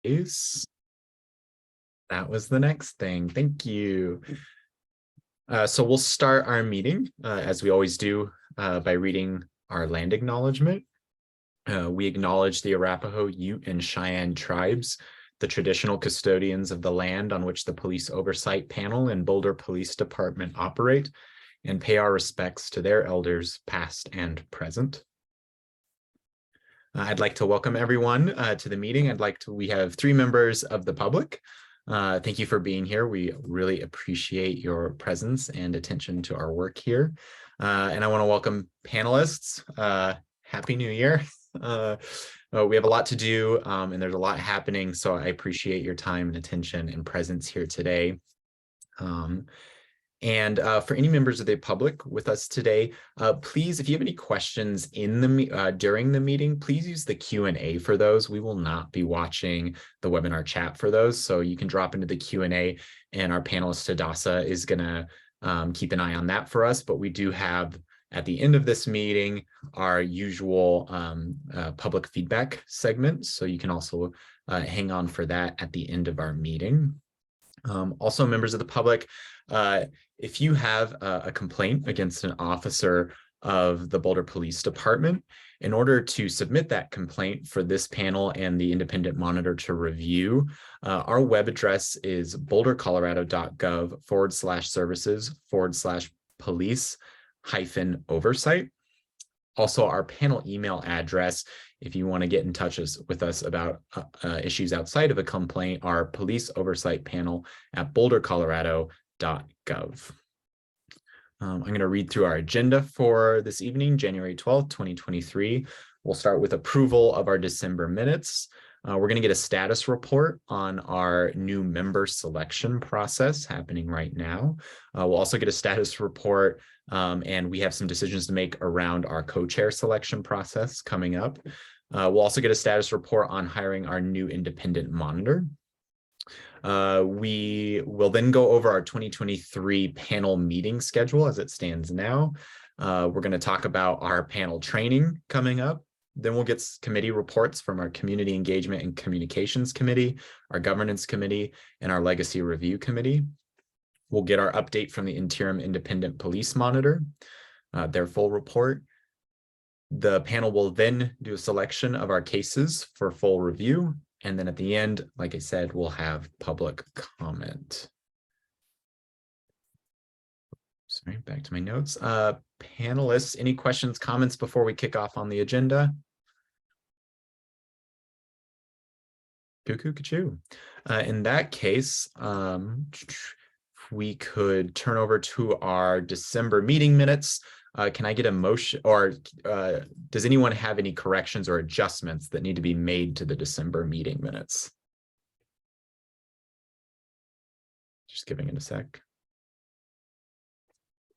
Nice. That was the next thing. Thank you. So we'll start our meeting, as we always do, by reading our land acknowledgement. We acknowledge the Arapaho, Ute, and Cheyenne tribes, the traditional custodians of the land on which the Police Oversight Panel and Boulder Police Department operate, and pay our respects to their elders, past and present. I'd like to welcome everyone to the meeting. We have 3 members of the public. Thank you for being here. We really appreciate your presence and attention to our work here. And I want to welcome panelists. Happy New Year. We have a lot to do and there's a lot happening, so I appreciate your time and attention and presence here today. And for any members of the public with us today, please, if you have any questions in the during the meeting, please use the Q&A for those. We will not be watching the webinar chat for those, so you can drop into the Q&A, and our panelist Hadassah is going to keep an eye on that for us. But we do have, at the end of this meeting, our usual public feedback segment, so you can also hang on for that at the end of our meeting. Also, members of the public, if you have a complaint against an officer of the Boulder Police Department, in order to submit that complaint for this panel and the independent monitor to review, our web address is bouldercolorado.gov/services/police-oversight. Also, our panel email address, if you want to get in touch with us about issues outside of a complaint, are policeoversight.panel@bouldercolorado.gov. I'm going to read through our agenda for this evening, January 12th, 2023. We'll start with approval of our December minutes. We're going to get a status report on our new member selection process happening right now. We'll also get a status report, and we have some decisions to make around our co-chair selection process coming up. We'll also get a status report on hiring our new independent monitor. We will then go over our 2023 panel meeting schedule as it stands now. We're going to talk about our panel training coming up. Then we'll get committee reports from our Community Engagement and Communications Committee, our Governance Committee, and our Legacy Review Committee. We'll get our update from the Interim Independent Police Monitor, their full report. The panel will then do a selection of our cases for full review. And then at the end, like I said, we'll have public comment. Sorry, back to my notes. Panelists, any questions, comments before we kick off on the agenda? Cuckoo. In that case, we could turn over to our December meeting minutes. Can I get a motion, or does anyone have any corrections or adjustments that need to be made to the December meeting minutes? Just giving it a sec.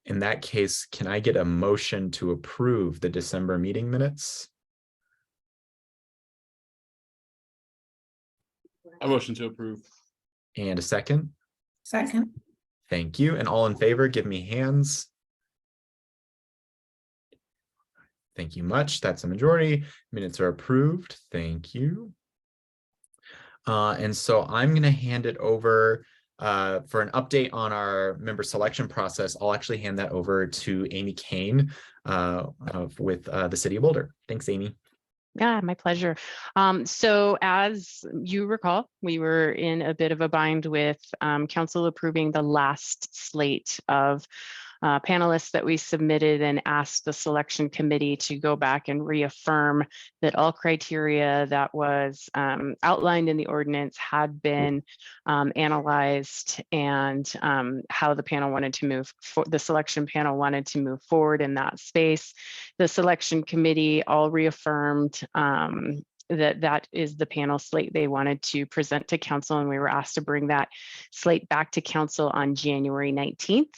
In that case, can I get a motion to approve the December meeting minutes? A motion to approve. And a second? Second. Thank you. And all in favor, give me hands. Thank you much. That's a majority. Minutes are approved. Thank you. And so I'm going to hand it over for an update on our member selection process. I'll actually hand that over to Amy Kane with the City of Boulder. Thanks, Amy. Yeah, my pleasure. So as you recall, we were in a bit of a bind with council approving the last slate of panelists that we submitted, and asked the selection committee to go back and reaffirm that all criteria that was outlined in the ordinance had been analyzed, and how the panel wanted to move, the selection panel wanted to move forward in that space. The selection committee all reaffirmed that is the panel slate they wanted to present to council, and we were asked to bring that slate back to council on January 19th.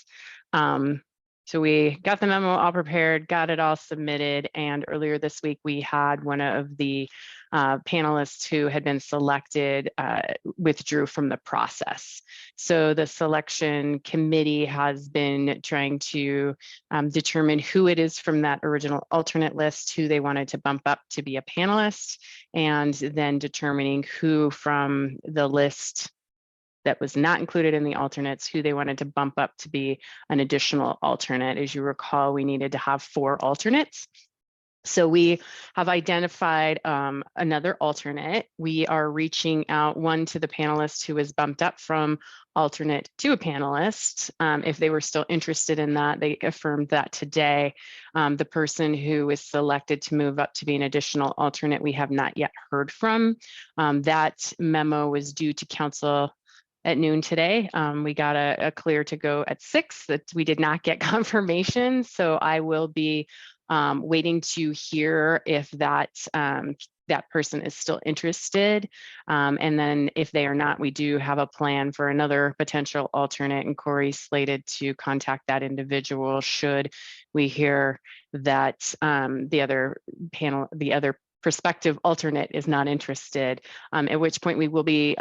So we got the memo all prepared, got it all submitted, and earlier this week we had one of the panelists who had been selected withdrew from the process. So the selection committee has been trying to determine who it is from that original alternate list who they wanted to bump up to be a panelist, and then determining who from the list that was not included in the alternates, who they wanted to bump up to be an additional alternate. As you recall, we needed to have 4 alternates. So we have identified another alternate. We are reaching out, one, to the panelist who was bumped up from alternate to a panelist. If they were still interested in that, they affirmed that today. The person who was selected to move up to be an additional alternate, we have not yet heard from. That memo was due to council at noon today. We got a clear to go at 6 that we did not get confirmation. So I will be waiting to hear if that that person is still interested. And then if they are not, we do have a plan for another potential alternate, and Corey's slated to contact that individual should we hear that the other prospective alternate is not interested, at which point we will be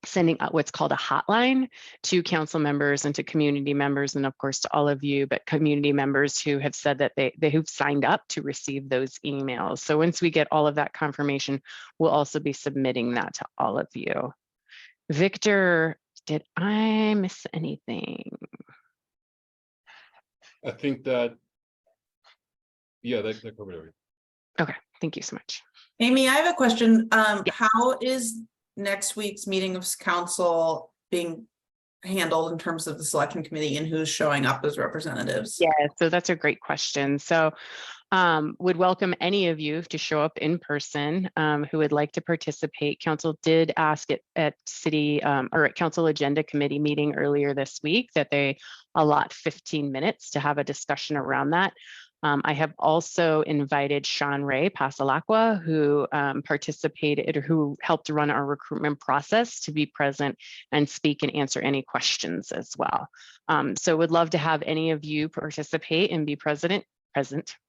sending out what's called a hotline to council members and to community members, and of course to all of you, but community members who have said that who've signed up to receive those emails. So once we get all of that confirmation, we'll also be submitting that to all of you. Victor, did I miss anything? I think that, yeah, that covered everything. Okay, thank you so much. Amy, I have a question. Yeah. How is next week's meeting of council being handled in terms of the selection committee and who's showing up as representatives? Yeah, so that's a great question. So would welcome any of you to show up in person who would like to participate. Council did ask it at city or at council agenda committee meeting earlier this week that they allot 15 minutes to have a discussion around that. I have also invited Sean Ray Pasalacqua, who participated or who helped run our recruitment process, to be present and speak and answer any questions as well. So would love to have any of you participate and be present.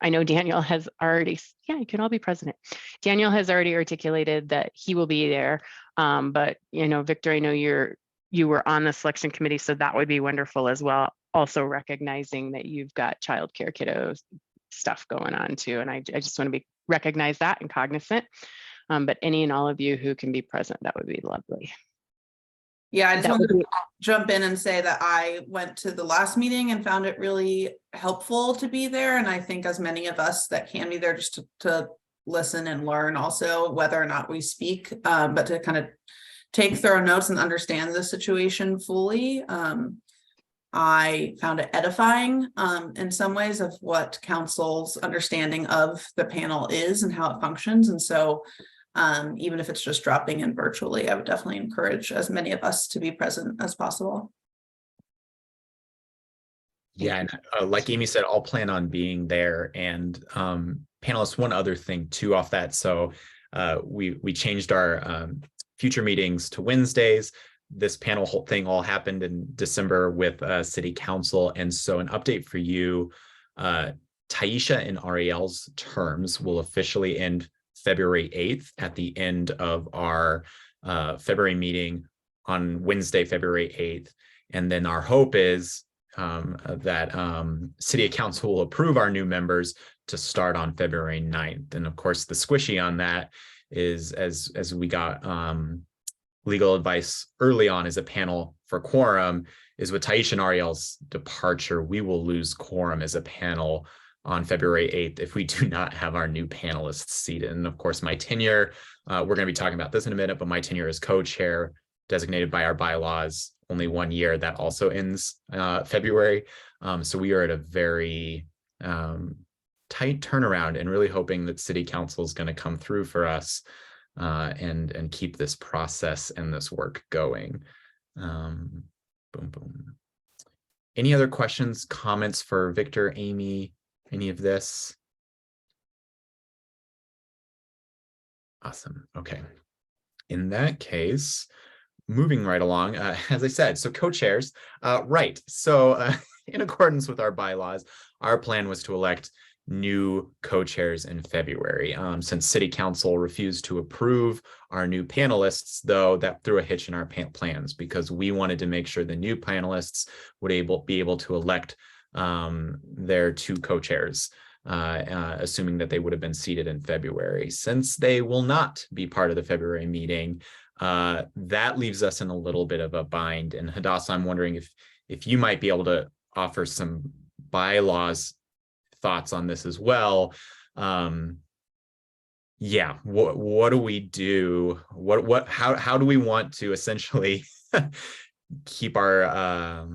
I know Daniel has already, yeah, you can all be president. Daniel has already articulated that he will be there. But you know, Victor, I know you were on the selection committee, so that would be wonderful as well. Also recognizing that you've got childcare kiddos stuff going on too. And I just want to recognize that and cognizant. But any and all of you who can be present, that would be lovely. Yeah, I just wanted to jump in and say that I went to the last meeting and found it really helpful to be there. And I think as many of us that can be there just to listen and learn also, whether or not we speak, but to kind of take thorough notes and understand the situation fully. I found it edifying in some ways of what council's understanding of the panel is and how it functions. And so even if it's just dropping in virtually, I would definitely encourage as many of us to be present as possible. Yeah, and like Amy said, I'll plan on being there. And panelists, one other thing too off that. So we changed our future meetings to Wednesdays. This panel whole thing all happened in December with City Council. And so an update for you, Taisha and Ariel's terms will officially end February 8th at the end of our February meeting on Wednesday, February 8th. And then our hope is that City Council will approve our new members to start on February 9th. And of course, the squishy on that is as we got legal advice early on as a panel for quorum, is with Taisha and Ariel's departure, we will lose quorum as a panel on February 8th if we do not have our new panelists seated. And of course, my tenure, we're going to be talking about this in a minute, but my tenure as co-chair, designated by our bylaws, only 1 year, that also ends February. So we are at a very tight turnaround and really hoping that City Council is going to come through for us and keep this process and this work going. Boom, boom. Any other questions, comments for Victor, Amy, any of this? Awesome. Okay. In that case, moving right along, as I said, so co-chairs, right. So in accordance with our bylaws, our plan was to elect new co-chairs in February. Since City Council refused to approve our new panelists, though, that threw a hitch in our plans because we wanted to make sure the new panelists would be able to elect their two co-chairs, assuming that they would have been seated in February. Since they will not be part of the February meeting, that leaves us in a little bit of a bind. And Hadassah, I'm wondering if you might be able to offer some bylaws thoughts on this as well. Yeah, what do we do? How do we want to essentially keep our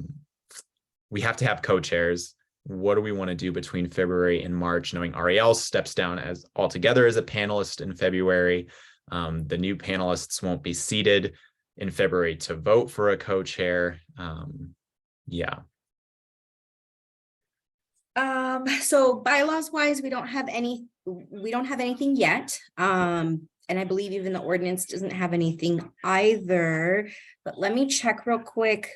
we have to have co-chairs. What do we want to do between February and March, knowing Ariel steps down as altogether as a panelist in February? The new panelists won't be seated in February to vote for a co-chair. Yeah. So bylaws wise, we don't have anything yet. And I believe even the ordinance doesn't have anything either, but let me check real quick.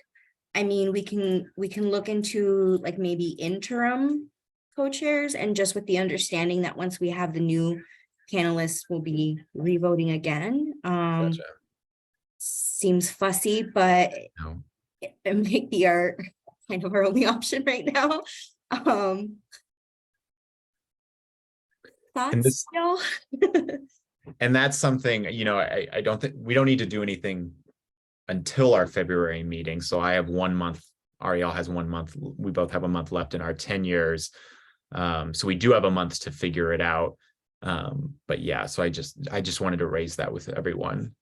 I mean, we can look into like maybe interim co-chairs, and just with the understanding that once we have the new panelists, we'll be revoting again. Gotcha. Seems fussy, but No. it might be our kind of our only option right now. Thoughts, y'all? And that's something, I don't think we don't need to do anything until our February meeting. So I have 1 month, Ariel has 1 month, we both have a month left in our tenures. So we do have a month to figure it out. But yeah, so I just wanted to raise that with everyone.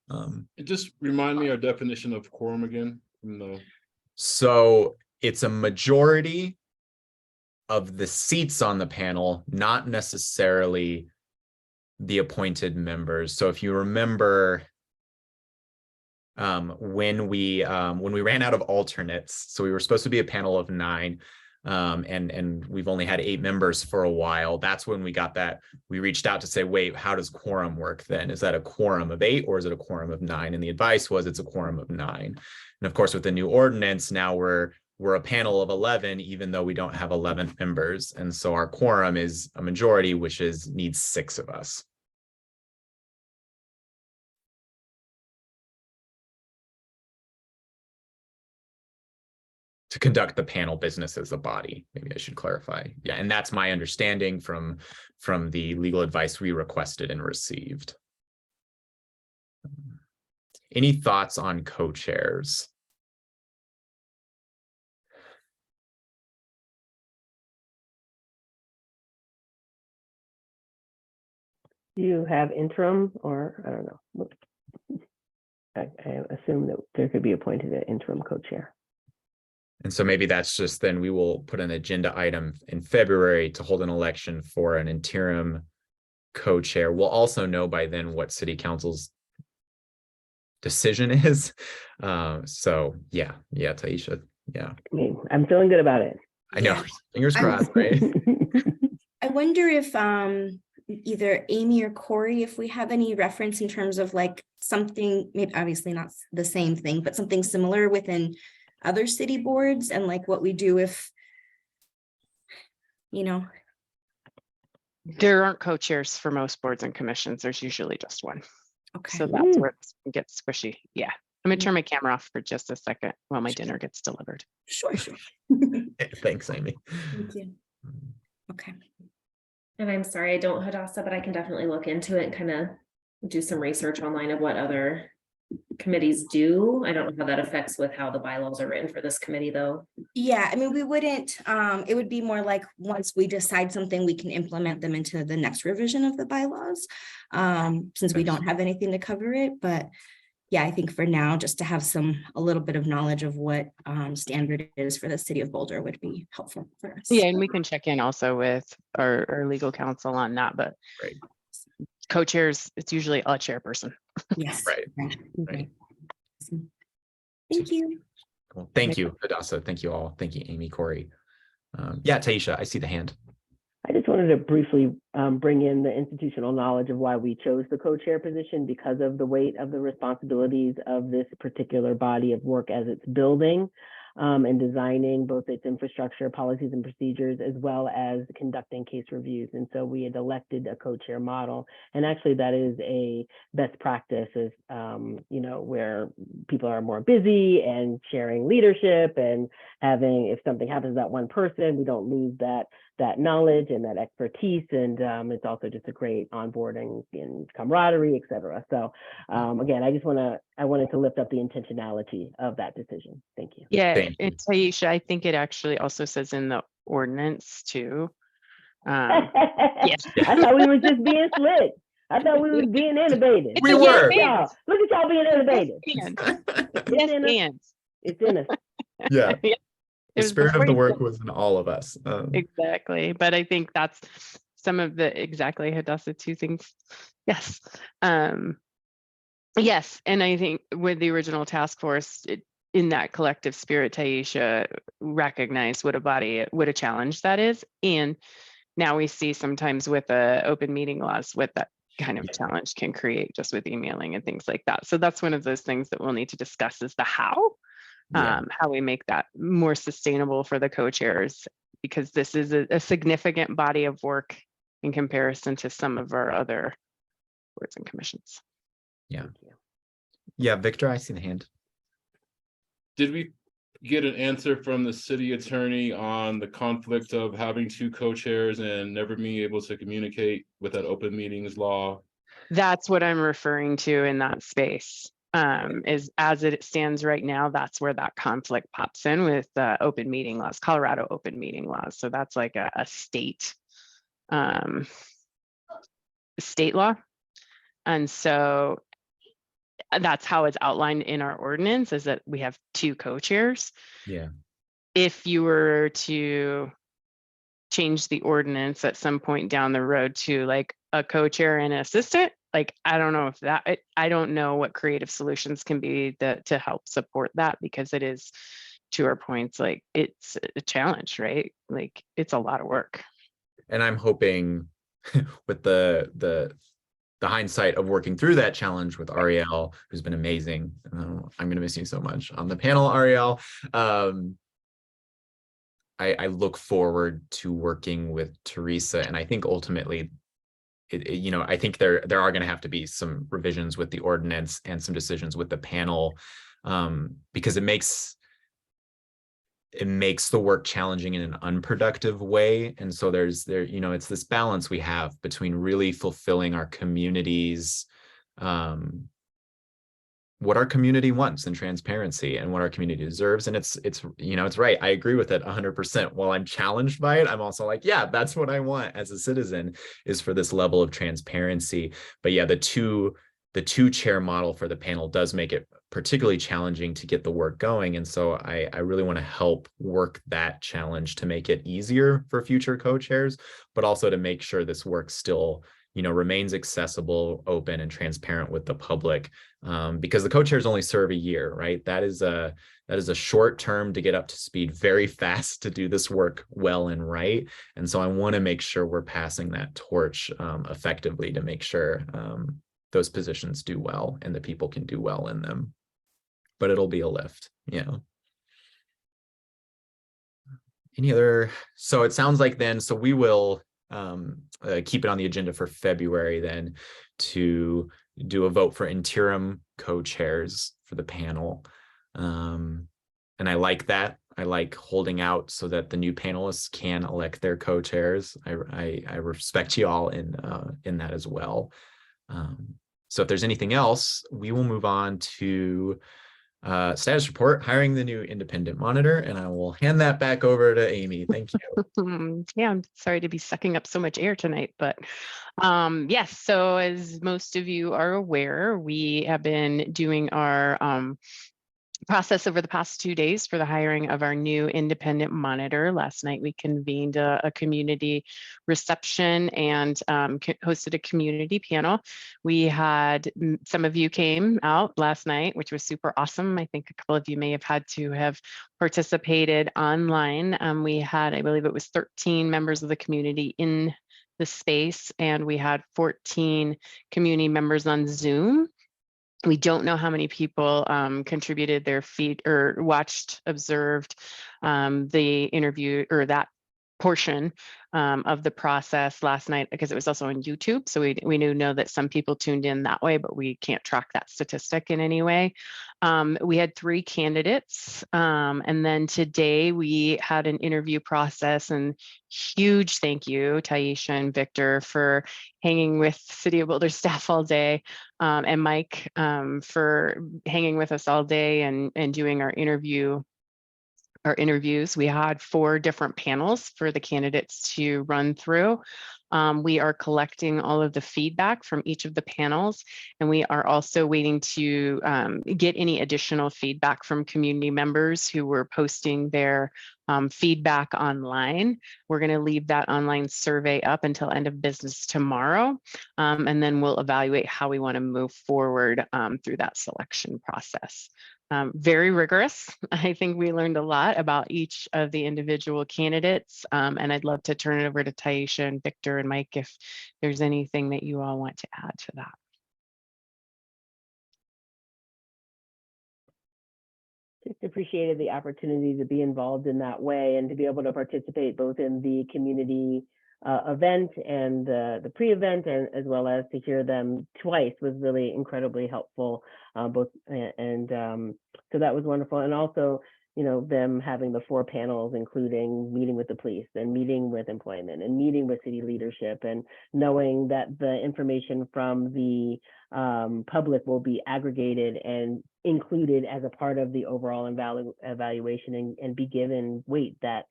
Just remind me our definition of quorum again. So it's a majority of the seats on the panel, not necessarily the appointed members. So if you remember, when we ran out of alternates, so we were supposed to be a panel of 9, and we've only had 8 members for a while. That's when we got that. We reached out to say, wait, how does quorum work then? Is that a quorum of 8 or is it a quorum of 9? And the advice was it's a quorum of 9. And of course, with the new ordinance, now we're a panel of 11, even though we don't have 11 members. And so our quorum is a majority, which needs 6 of us. To conduct the panel business as a body. Maybe I should clarify. Yeah, and that's my understanding from the legal advice we requested and received. Any thoughts on co-chairs? Do you have interim, or I don't know? I assume that there could be appointed an interim co-chair. And so maybe that's just then we will put an agenda item in February to hold an election for an interim co-chair. We'll also know by then what City Council's decision is. So yeah, Taisha, yeah. I mean, I'm feeling good about it. I know. Fingers crossed, right? I wonder if either Amy or Corey, if we have any reference in terms of like something, maybe obviously not the same thing, but something similar within other city boards, and like what we do if, There aren't co-chairs for most boards and commissions. There's usually just one. Okay. So that's where it gets squishy. Yeah. I'm gonna turn my camera off for just a second while my dinner gets delivered. Sure. Thanks, Amy. Thank you. Okay. And I'm sorry, I don't, Hadassah, but I can definitely look into it and kind of do some research online of what other committees do. I don't know how that affects with how the bylaws are written for this committee, though. Yeah, I mean, we wouldn't, it would be more like once we decide something, we can implement them into the next revision of the bylaws, since we don't have anything to cover it. But yeah, I think for now, just to have a little bit of knowledge of what standard is for the city of Boulder would be helpful for us. Yeah, and we can check in also with our legal counsel on that, but Right. co-chairs, it's usually a chairperson. Yes. Right. Right. Thank you. Cool. Thank you, Hadassah. Thank you all. Thank you, Amy, Corey. Yeah, Taisha, I see the hand. I just wanted to briefly bring in the institutional knowledge of why we chose the co-chair position, because of the weight of the responsibilities of this particular body of work as it's building. and designing both its infrastructure, policies, and procedures, as well as conducting case reviews. And so we had elected a co-chair model. And actually that is a best practice, is, you know, where people are more busy and sharing leadership and having, if something happens to that one person, we don't lose that knowledge and that expertise. And it's also just a great onboarding and camaraderie, et cetera. So again, I wanted to lift up the intentionality of that decision. Thank you. Yeah, Thank you. it's Aisha. I think it actually also says in the ordinance too. I thought we were just being slick. I thought we was being innovative. We Look were. at y'all. Look at y'all being innovative. Yes, and. It's in us. Yeah. Yeah. The It was spirit of before the you work said- was in all of us. Exactly. But I think that's some of the exactly Hadassah, two things. Yes. Yes. And I think with the original task force, in that collective spirit, Taisha recognized what a challenge that is. And now we see sometimes with open meeting laws, what that kind of challenge can create just with emailing and things like that. So that's one of those things that we'll need to discuss, is the how we make that more sustainable for the co-chairs, because this is a significant body of work in comparison to some of our other boards and commissions. Yeah, Victor, I see the hand. Did we get an answer from the city attorney on the conflict of having two co-chairs and never being able to communicate with that open meetings law? That's what I'm referring to in that space. Is as it stands right now, that's where that conflict pops in with open meeting laws, Colorado open meeting laws. So that's like a state law. And so that's how it's outlined in our ordinance, is that we have two co-chairs. Yeah. If you were to change the ordinance at some point down the road to like a co-chair and an assistant, like, I don't know if I don't know what creative solutions can be to help support that, because it is, to our points, like, it's a challenge, right? Like, it's a lot of work. And I'm hoping with the hindsight of working through that challenge with Ariel, who's been amazing. I'm going to miss you so much on the panel, Ariel. I look forward to working with Teresa, and I think ultimately, you know, I think there are going to have to be some revisions with the ordinance and some decisions with the panel, because it makes the work challenging in an unproductive way. And so you know, it's this balance we have between really fulfilling our communities, what our community wants and transparency, and what our community deserves. And it's, you know, it's right. I agree with it 100%. While I'm challenged by it, I'm also like, yeah, that's what I want as a citizen, is for this level of transparency. But yeah, the two chair model for the panel does make it particularly challenging to get the work going. And so I really want to help work that challenge to make it easier for future co-chairs, but also to make sure this work still, you know, remains accessible, open, and transparent with the public, because the co-chairs only serve a year, right? That is a short term to get up to speed very fast to do this work well and right. And so I want to make sure we're passing that torch effectively, to make sure those positions do well and the people can do well in them. But it'll be a lift, you know. Any other? So it sounds like then, so we will keep it on the agenda for February then to do a vote for interim co-chairs for the panel. And I like that. I like holding out so that the new panelists can elect their co-chairs. I respect you all in that as well. So if there's anything else, we will move on to status report, hiring the new independent monitor, and I will hand that back over to Amy. Thank you. Yeah, I'm sorry to be sucking up so much air tonight, but yes, so as most of you are aware, we have been doing our process over the past 2 days for the hiring of our new independent monitor. Last night, we convened a community reception and hosted a community panel. We had, some of you came out last night, which was super awesome. I think a couple of you may have had to have participated online. We had, I believe it was 13 members of the community in the space, and we had 14 community members on Zoom. We don't know how many people contributed their feed or watched, observed the interview or that portion of the process last night, because it was also on YouTube. So we know that some people tuned in that way, but we can't track that statistic in any way. We had 3 candidates. And then today we had an interview process, and huge thank you, Taisha and Victor, for hanging with City of Boulder staff all day, and Mike for hanging with us all day and doing our interviews. We had 4 different panels for the candidates to run through. We are collecting all of the feedback from each of the panels, and we are also waiting to get any additional feedback from community members who were posting their feedback online. We're going to leave that online survey up until end of business tomorrow, and then we'll evaluate how we want to move forward through that selection process. Very rigorous. I think we learned a lot about each of the individual candidates, and I'd love to turn it over to Taisha and Victor and Mike if there's anything that you all want to add to that. Just appreciated the opportunity to be involved in that way and to be able to participate both in the community event and the pre-event, and as well as to hear them twice was really incredibly helpful. So that was wonderful. And also, them having the 4 panels, including meeting with the police and meeting with employment and meeting with city leadership, and knowing that the information from the public will be aggregated and included as a part of the overall evaluation and be given weight that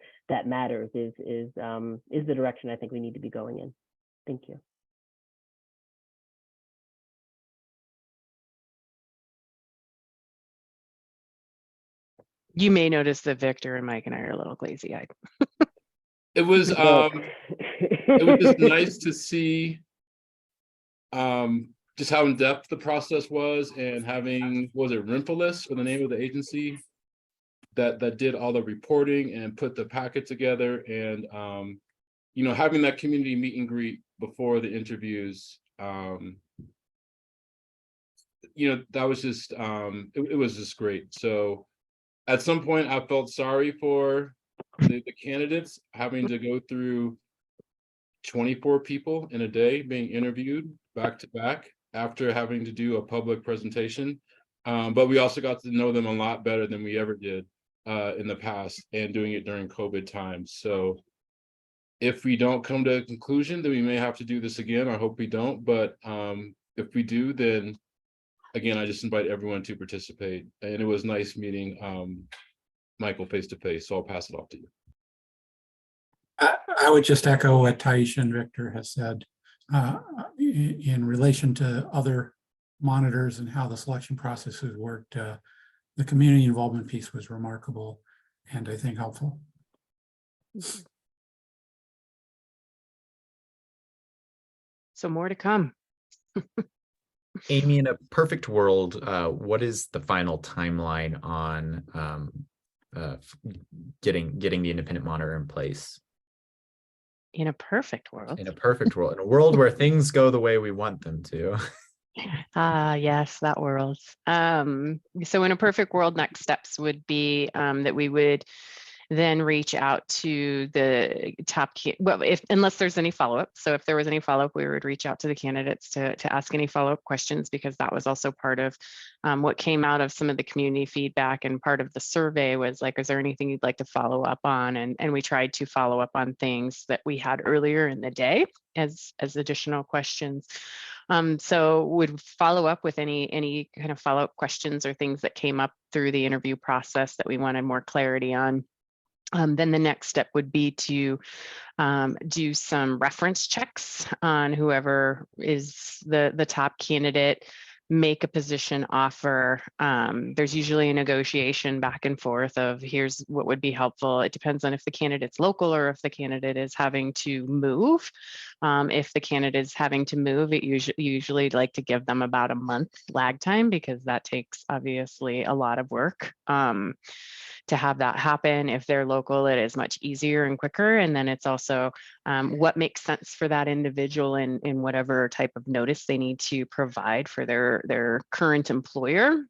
matters is the direction I think we need to be going in. Thank you. You may notice that Victor and Mike and I are a little glazy-eyed. It was just nice to see just how in depth the process was, and having, was it Rimpleus, or the name of the agency that did all the reporting and put the packet together, and having that community meet and greet before the interviews. That was just it was just great. So at some point I felt sorry for the candidates having to go through 24 people in a day being interviewed back to back after having to do a public presentation. But we also got to know them a lot better than we ever did in the past, and doing it during COVID times. So if we don't come to a conclusion, then we may have to do this again. I hope we don't, but if we do, then again, I just invite everyone to participate. And it was nice meeting Michael face to face, so I'll pass it off to you. I would just echo what Taisha and Victor has said in relation to other monitors and how the selection process has worked. The community involvement piece was remarkable and I think helpful. So more to come. Amy, in a perfect world, what is the final timeline on getting the independent monitor in place? In a perfect world. In a perfect world, in a world where things go the way we want them to. Yes, that world. So in a perfect world, next steps would be that we would then reach out to the top, unless there's any follow-up. So if there was any follow-up, we would reach out to the candidates to ask any follow-up questions, because that was also part of what came out of some of the community feedback, and part of the survey was like, is there anything you'd like to follow up on? And we tried to follow up on things that we had earlier in the day as additional questions. So would follow up with any kind of follow-up questions or things that came up through the interview process that we wanted more clarity on. Then the next step would be to do some reference checks on whoever is the top candidate, make a position offer. There's usually a negotiation back and forth of here's what would be helpful. It depends on if the candidate's local or if the candidate is having to move. If the candidate is having to move, it usually like to give them about a month lag time, because that takes obviously a lot of work to have that happen. If they're local, it is much easier and quicker. And then it's also what makes sense for that individual in whatever type of notice they need to provide for their current employer.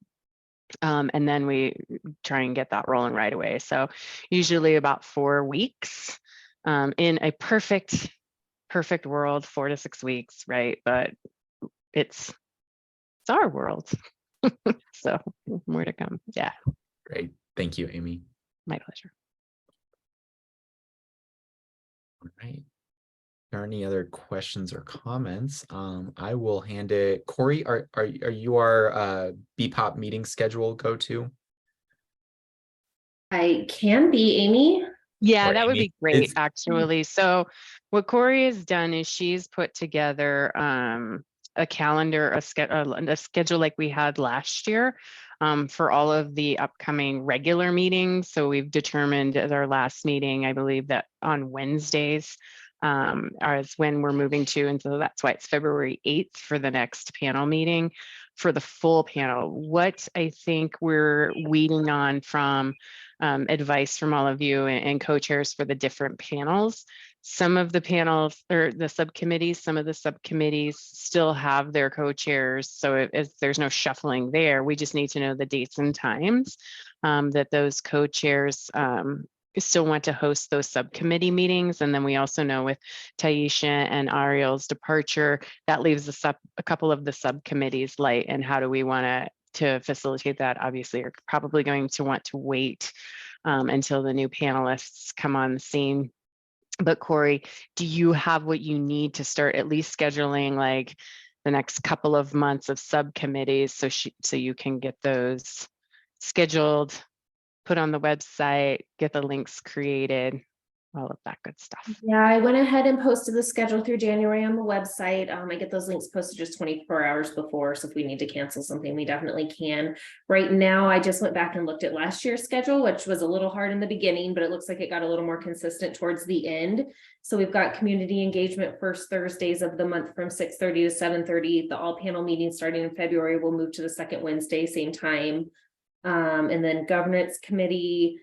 And then we try and get that rolling right away. So usually about 4 weeks. In a perfect world, 4 to 6 weeks, right? But it's our world. So more to come. Yeah. Great. Thank you, Amy. My pleasure. All right. If there are any other questions or comments, I will hand it. Corey, are you our BPOP meeting schedule go-to? I can be, Amy. Yeah, Or that would Amy? be great, It's- actually. So what Corey has done is she's put together a calendar, a schedule like we had last year for all of the upcoming regular meetings. So we've determined at our last meeting, I believe that on Wednesdays is when we're moving to. And so that's why it's February 8th for the next panel meeting for the full panel. What I think we're weeding on from advice from all of you and co-chairs for the different panels. Some of the panels or the subcommittees, some of the subcommittees still have their co-chairs. So if there's no shuffling there, we just need to know the dates and times that those co-chairs still want to host those subcommittee meetings. And then we also know with Taisha and Ariel's departure, that leaves a couple of the subcommittees light. And how do we want to facilitate that? Obviously, you're probably going to want to wait until the new panelists come on the scene. But Corey, do you have what you need to start at least scheduling like the next couple of months of subcommittees so you can get those scheduled, put on the website, get the links created, all of that good stuff? Yeah, I went ahead and posted the schedule through January on the website. I get those links posted just 24 hours before. So if we need to cancel something, we definitely can. Right now, I just went back and looked at last year's schedule, which was a little hard in the beginning, but it looks like it got a little more consistent towards the end. So we've got community engagement first Thursdays of the month from 6:30 to 7:30. The all panel meetings starting in February will move to the second Wednesday, same time. And then governance committee,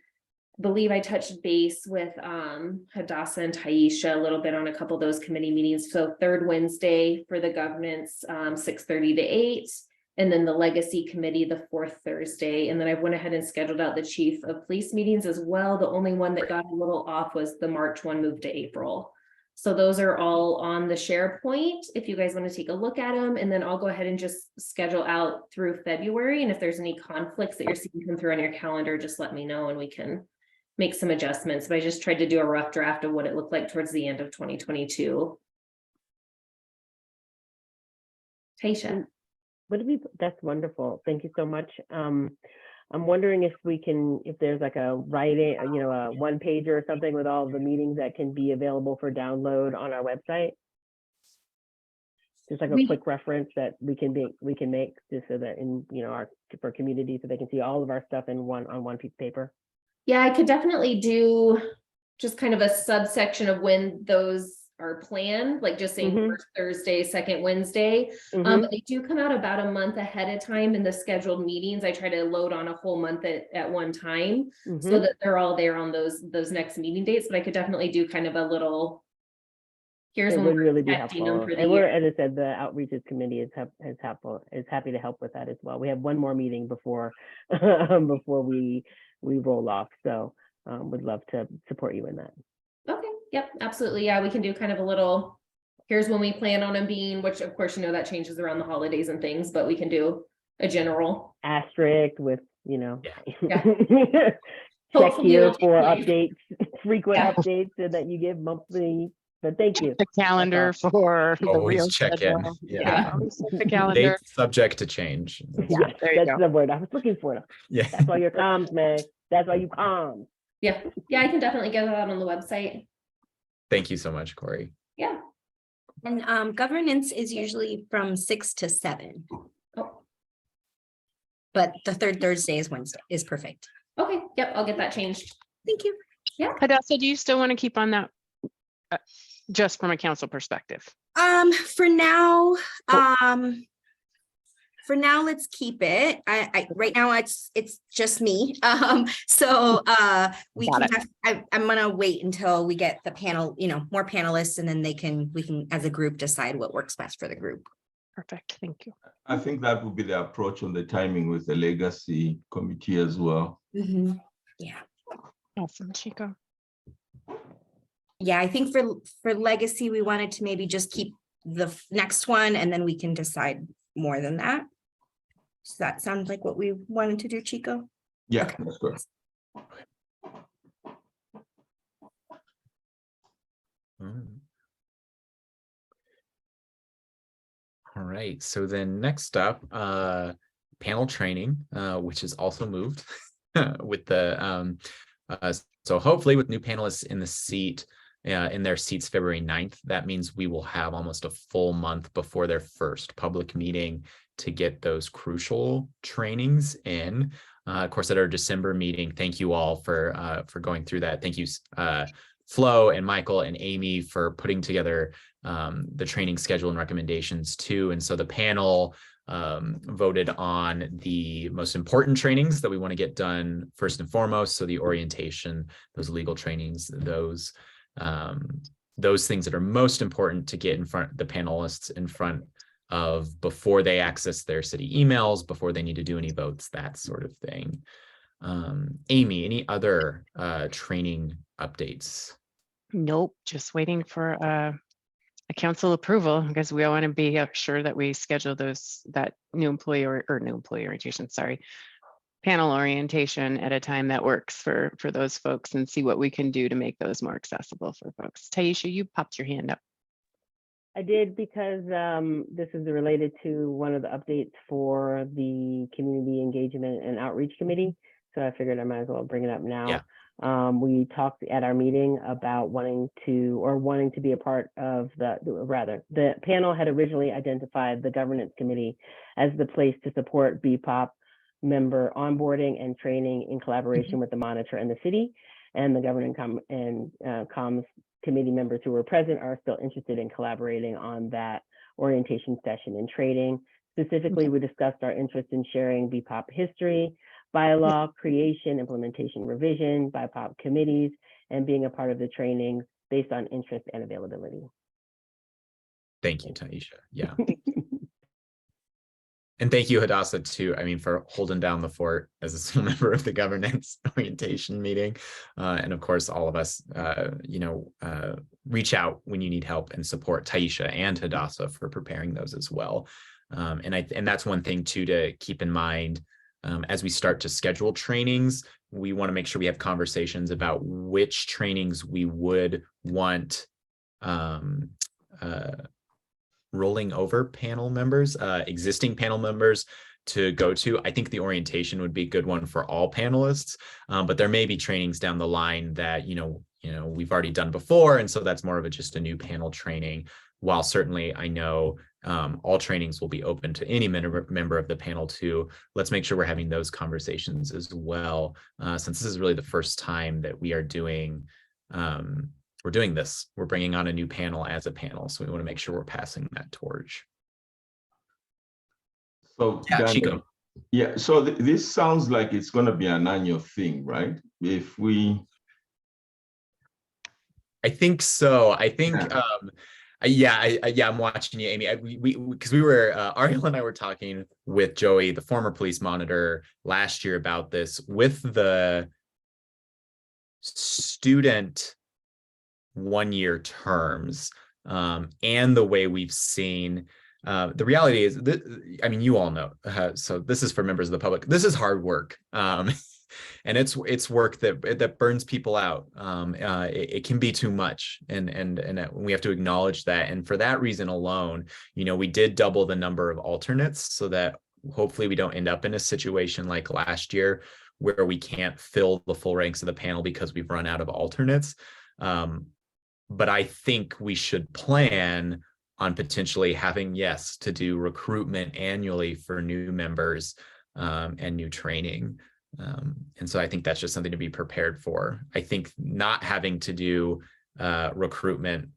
believe I touched base with Hadassah and Taisha a little bit on a couple of those committee meetings. So third Wednesday for the governance, 6:30 to 8, and then the legacy committee the fourth Thursday. And then I went ahead and scheduled out the chief of police meetings as well. The only one that got a little off was the March one moved to April. So those are all on the SharePoint if you guys want to take a look at them, and then I'll go ahead and just schedule out through February. And if there's any conflicts that you're seeing come through on your calendar, just let me know and we can make some adjustments. But I just tried to do a rough draft of what it looked like towards the end of 2022. Taisha. That's wonderful. Thank you so much. I'm wondering if there's like a writing, a one pager or something with all of the meetings that can be available for download on our website. Just like a quick reference that we can make just so that for community, so they can see all of our stuff on one piece of paper. Yeah, I could definitely do just kind of a subsection of when those are planned, like just saying first Thursday, second Wednesday. But they do come out about a month ahead of time in the scheduled meetings. I try to load on a whole month at one time so that they're all there on those next meeting dates. But I could definitely do kind of a little, here's It when would we're really be expecting helpful. them for the And year. as I said, the outreaches committee is happy to help with that as well. We have one more meeting before we roll off. So would love to support you in that. Okay, yep, absolutely. Yeah, we can do kind of a little, here's when we plan on them being, which of course, that changes around the holidays and things, but we can do a general. Asterisk with, Yeah. check Hopefully here it'll for take place. updates, frequent Yeah. updates so that you give monthly, but thank you. The calendar for the Always real check in. schedule. Yeah. Always check the calendar. Dates subject to change. Yeah, there you That's go. the word I was looking for. Yeah. That's why you're comms, man. That's why you comms. Yeah, I can definitely get that out on the website. Thank you so much, Corey. Yeah. And governance is usually from 6 to 7. Oh, But the third Thursday is perfect. okay. Yep, I'll get that changed. Thank you. Yeah. Hadassah, do you still want to keep on that just from a council perspective? For now, for now, let's keep it. Right now it's just me. So we Got can I'm gonna wait until we get the panel, more panelists, and then we can as a group decide what works best for the group. Perfect. Thank you. I think that would be the approach on the timing with the legacy committee as well. Mm-hmm. Yeah. Awesome, Chico. Yeah, I think for legacy, we wanted to maybe just keep the next one, and then we can decide more than that. Does that sound like what we wanted to do, Chico? Yeah, Okay. that's good. All right, so then next up, panel training, which is also moved with the, so hopefully with new panelists in the seat, in their seats February 9th, that means we will have almost a full month before their first public meeting to get those crucial trainings in. Of course, at our December meeting, thank you all for going through that. Thank you, Flo and Michael and Amy for putting together the training schedule and recommendations too. And so the panel voted on the most important trainings that we want to get done first and foremost. So the orientation, those legal trainings, those things that are most important to get in front the panelists in front of before they access their city emails, before they need to do any votes, that sort of thing. Amy, any other training updates? Nope, just waiting for a council approval because we want to be sure that we schedule that new employee orientation, panel orientation at a time that works for those folks, and see what we can do to make those more accessible for folks. Taisha, you popped your hand up. I did because this is related to one of the updates for the Community Engagement and Outreach Committee. So I figured I might as well bring it up now. Yeah. We talked at our meeting about wanting to be a part of the panel had originally identified the governance committee as the place to support BPOP member onboarding and training in collaboration with the monitor and the city, and the governing comms committee members who were present are still interested in collaborating on that orientation session and training. Specifically, we discussed our interest in sharing BPOP history, bylaw creation, implementation, revision, BIPOP committees, and being a part of the training based on interest and availability. Thank you, Taisha. Yeah. And thank you, Hadassah, too. I mean, for holding down the fort as a sole member of the governance orientation meeting. And of course, all of us, reach out when you need help and support Taisha and Hadassah for preparing those as well. And that's one thing, too, to keep in mind as we start to schedule trainings. We want to make sure we have conversations about which trainings we would want rolling over panel members, existing panel members to go to. I think the orientation would be a good one for all panelists, but there may be trainings down the line that, we've already done before. And so that's more of just a new panel training. While certainly I know all trainings will be open to any member of the panel too. Let's make sure we're having those conversations as well, since this is really the first time that we are doing this. We're bringing on a new panel as a panel, so we want to make sure we're passing that torch. So yeah, Chico. Yeah, so this sounds like it's going to be an annual thing, right? I think so. I think I'm watching you, Amy. Because we were Ariel and I were talking with Joey, the former police monitor, last year about this with the student one-year terms, and the way we've seen the reality is you all know, so this is for members of the public, this is hard work, and it's work that burns people out. It can be too much, and we have to acknowledge that. And for that reason alone, we did double the number of alternates so that hopefully we don't end up in a situation like last year where we can't fill the full ranks of the panel because we've run out of alternates. But I think we should plan on potentially having, to do recruitment annually for new members and new training. And so I think that's just something to be prepared for. I think not having to do recruitment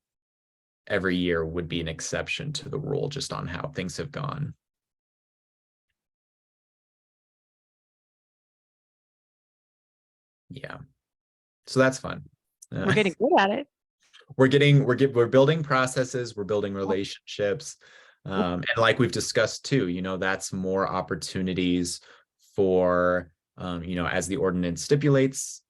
every year would be an exception to the rule just on how things have gone. Yeah. So that's fun. We're getting good at it. We're building processes, we're building relationships. And like we've discussed too, that's more opportunities for, as the ordinance stipulates,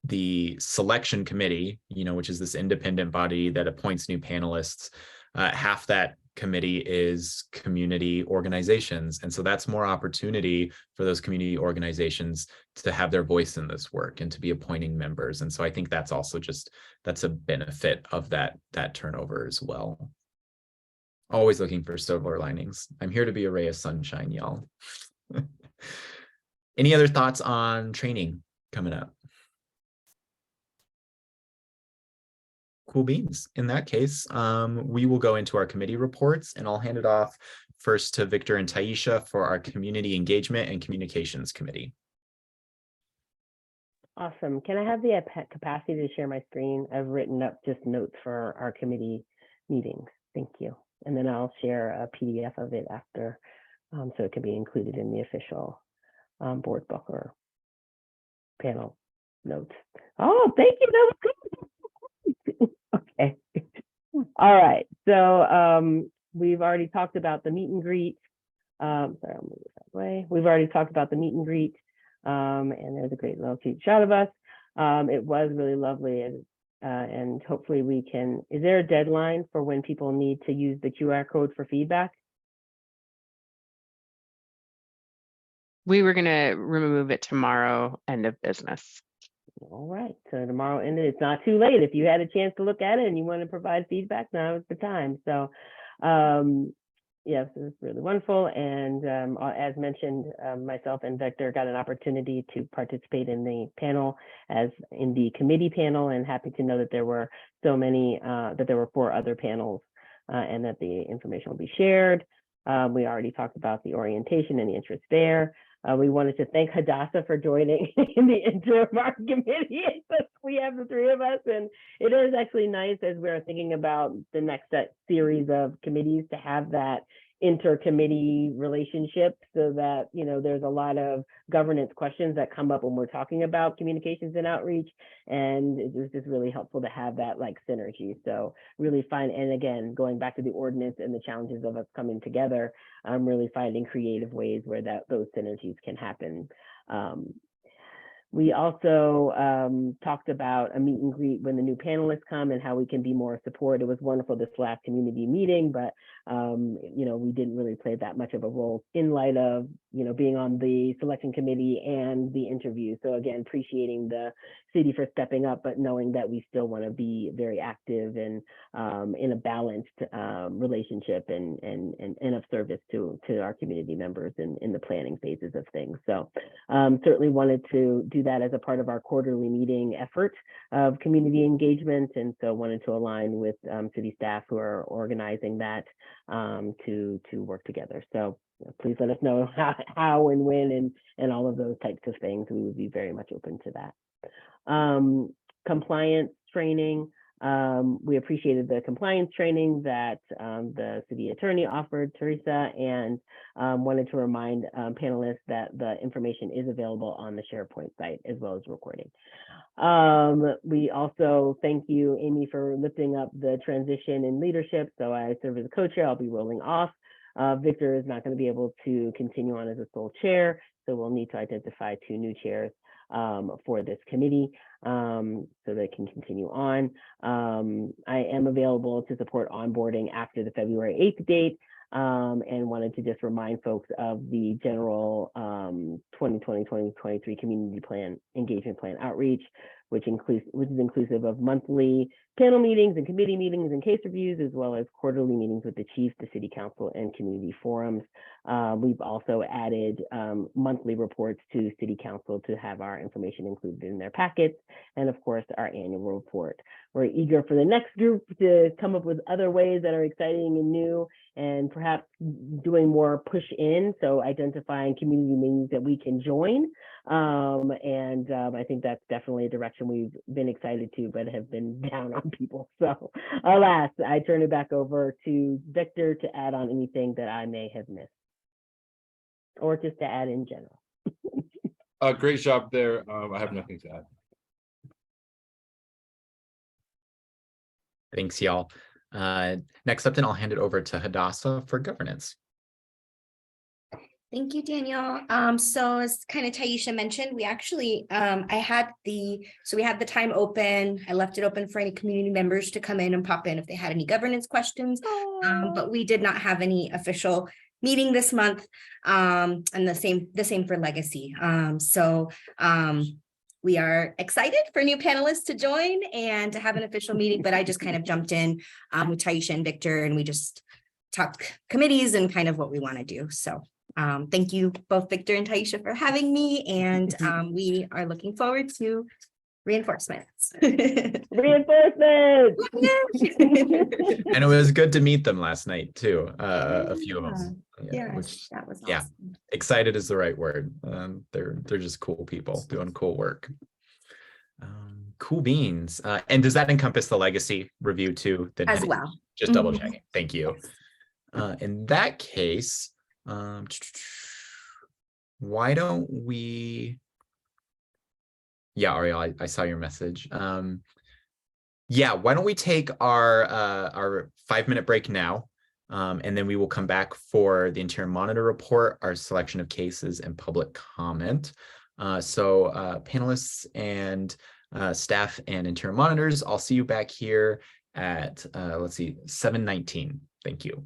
the selection committee, which is this independent body that appoints new panelists, half that committee is community organizations. And so that's more opportunity for those community organizations to have their voice in this work and to be appointing members. And so I think that's also that's a benefit of that turnover as well. Always looking for silver linings. I'm here to be a ray of sunshine, y'all. Any other thoughts on training coming up? Cool beans. In that case, we will go into our committee reports, and I'll hand it off first to Victor and Taisha for our community engagement and communications committee. Awesome. Can I have the capacity to share my screen? I've written up just notes for our committee meetings. Thank you. And then I'll share a PDF of it after, so it can be included in the official board book or panel notes. Oh, thank you. That was good. Okay. All right. So we've already talked about the meet and greet. Sorry, I'll move it that way. We've already talked about the meet and greet. And there's a great little cute shot of us. It was really lovely, and hopefully we can. Is there a deadline for when people need to use the QR code for feedback? We were going to remove it tomorrow, end of business. All right, so tomorrow, and it's not too late. If you had a chance to look at it and you want to provide feedback, now is the time. So yes, it was really wonderful. And as mentioned, myself and Victor got an opportunity to participate in the panel as in the committee panel, and happy to know that there were so many, that there were 4 other panels and that the information will be shared. We already talked about the orientation and the interest there. We wanted to thank Hadassah for joining in the interim art committee. We have the 3 of us, and it is actually nice as we're thinking about the next series of committees to have that inter-committee relationship, so that there's a lot of governance questions that come up when we're talking about communications and outreach, and it was just really helpful to have that synergy. So really and again, going back to the ordinance and the challenges of us coming together, I'm really finding creative ways where those synergies can happen. We also talked about a meet and greet when the new panelists come and how we can be more support. It was wonderful this last community meeting, but we didn't really play that much of a role in light of being on the selection committee and the interview. So again, appreciating the city for stepping up, but knowing that we still want to be very active and in a balanced relationship and of service to our community members in the planning phases of things. So certainly wanted to do that as a part of our quarterly meeting effort of community engagement, and so wanted to align with city staff who are organizing that to work together. So please let us know how and when and all of those types of things. We would be very much open to that. Compliance training. We appreciated the compliance training that the city attorney offered, Teresa, and wanted to remind panelists that the information is available on the SharePoint site as well as recording. We also thank you, Amy, for lifting up the transition in leadership. So I serve as a co-chair. I'll be rolling off. Victor is not going to be able to continue on as a sole chair, so we'll need to identify 2 new chairs for this committee so they can continue on. I am available to support onboarding after the February 8th date, and wanted to just remind folks of the general 2020-2023 community plan engagement plan outreach, which is inclusive of monthly panel meetings and committee meetings and case reviews, as well as quarterly meetings with the chief, the city council, and community forums. We've also added monthly reports to city council to have our information included in their packets, and of course our annual report. We're eager for the next group to come up with other ways that are exciting and new, and perhaps doing more push in, so identifying community meetings that we can join. I think that's definitely a direction we've been excited to, but have been down on people. So alas, I turn it back over to Victor to add on anything that I may have missed, or just to add in general. Great job there. I have nothing to add. Thanks, y'all. Next up, then I'll hand it over to Hadassah for governance. Thank you, Daniel. So as kind of Taisha mentioned, we actually, we had the time open. I left it open for any community members to come in and pop in if they had any governance questions. But we did not have any official meeting this month. And the same for legacy. We are excited for new panelists to join and to have an official meeting, but I just kind of jumped in with Taisha and Victor, and we just talked committees and kind of what we want to do. So thank you both Victor and Taisha for having me, and we are looking forward to reinforcements. Reinforcement. And it was good to meet them last night too. A few of them. Yeah, Which, that was awesome. yeah, excited is the right word. They're just cool people doing cool work. Cool beans. And does that encompass the legacy review too? Then As well. Just double checking. Thank you. In that case, why don't we? Yeah, Ariel, I saw your message. Yeah, why don't we take our 5-minute break now, and then we will come back for the interim monitor report, our selection of cases, and public comment. So panelists and staff and interim monitors, I'll see you back here at, let's see, 7:19. Thank you.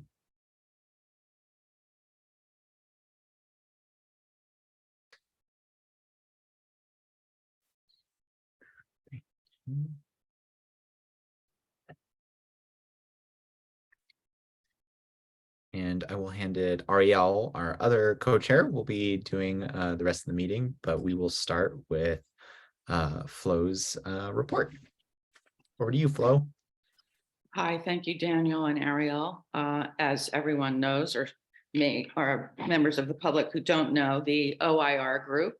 And I will hand it, Ariel, our other co-chair, will be doing the rest of the meeting, but we will start with Flo's report. Over to you, Flo. Hi, thank you, Daniel and Ariel. As everyone knows, or members of the public who don't know, the OIR group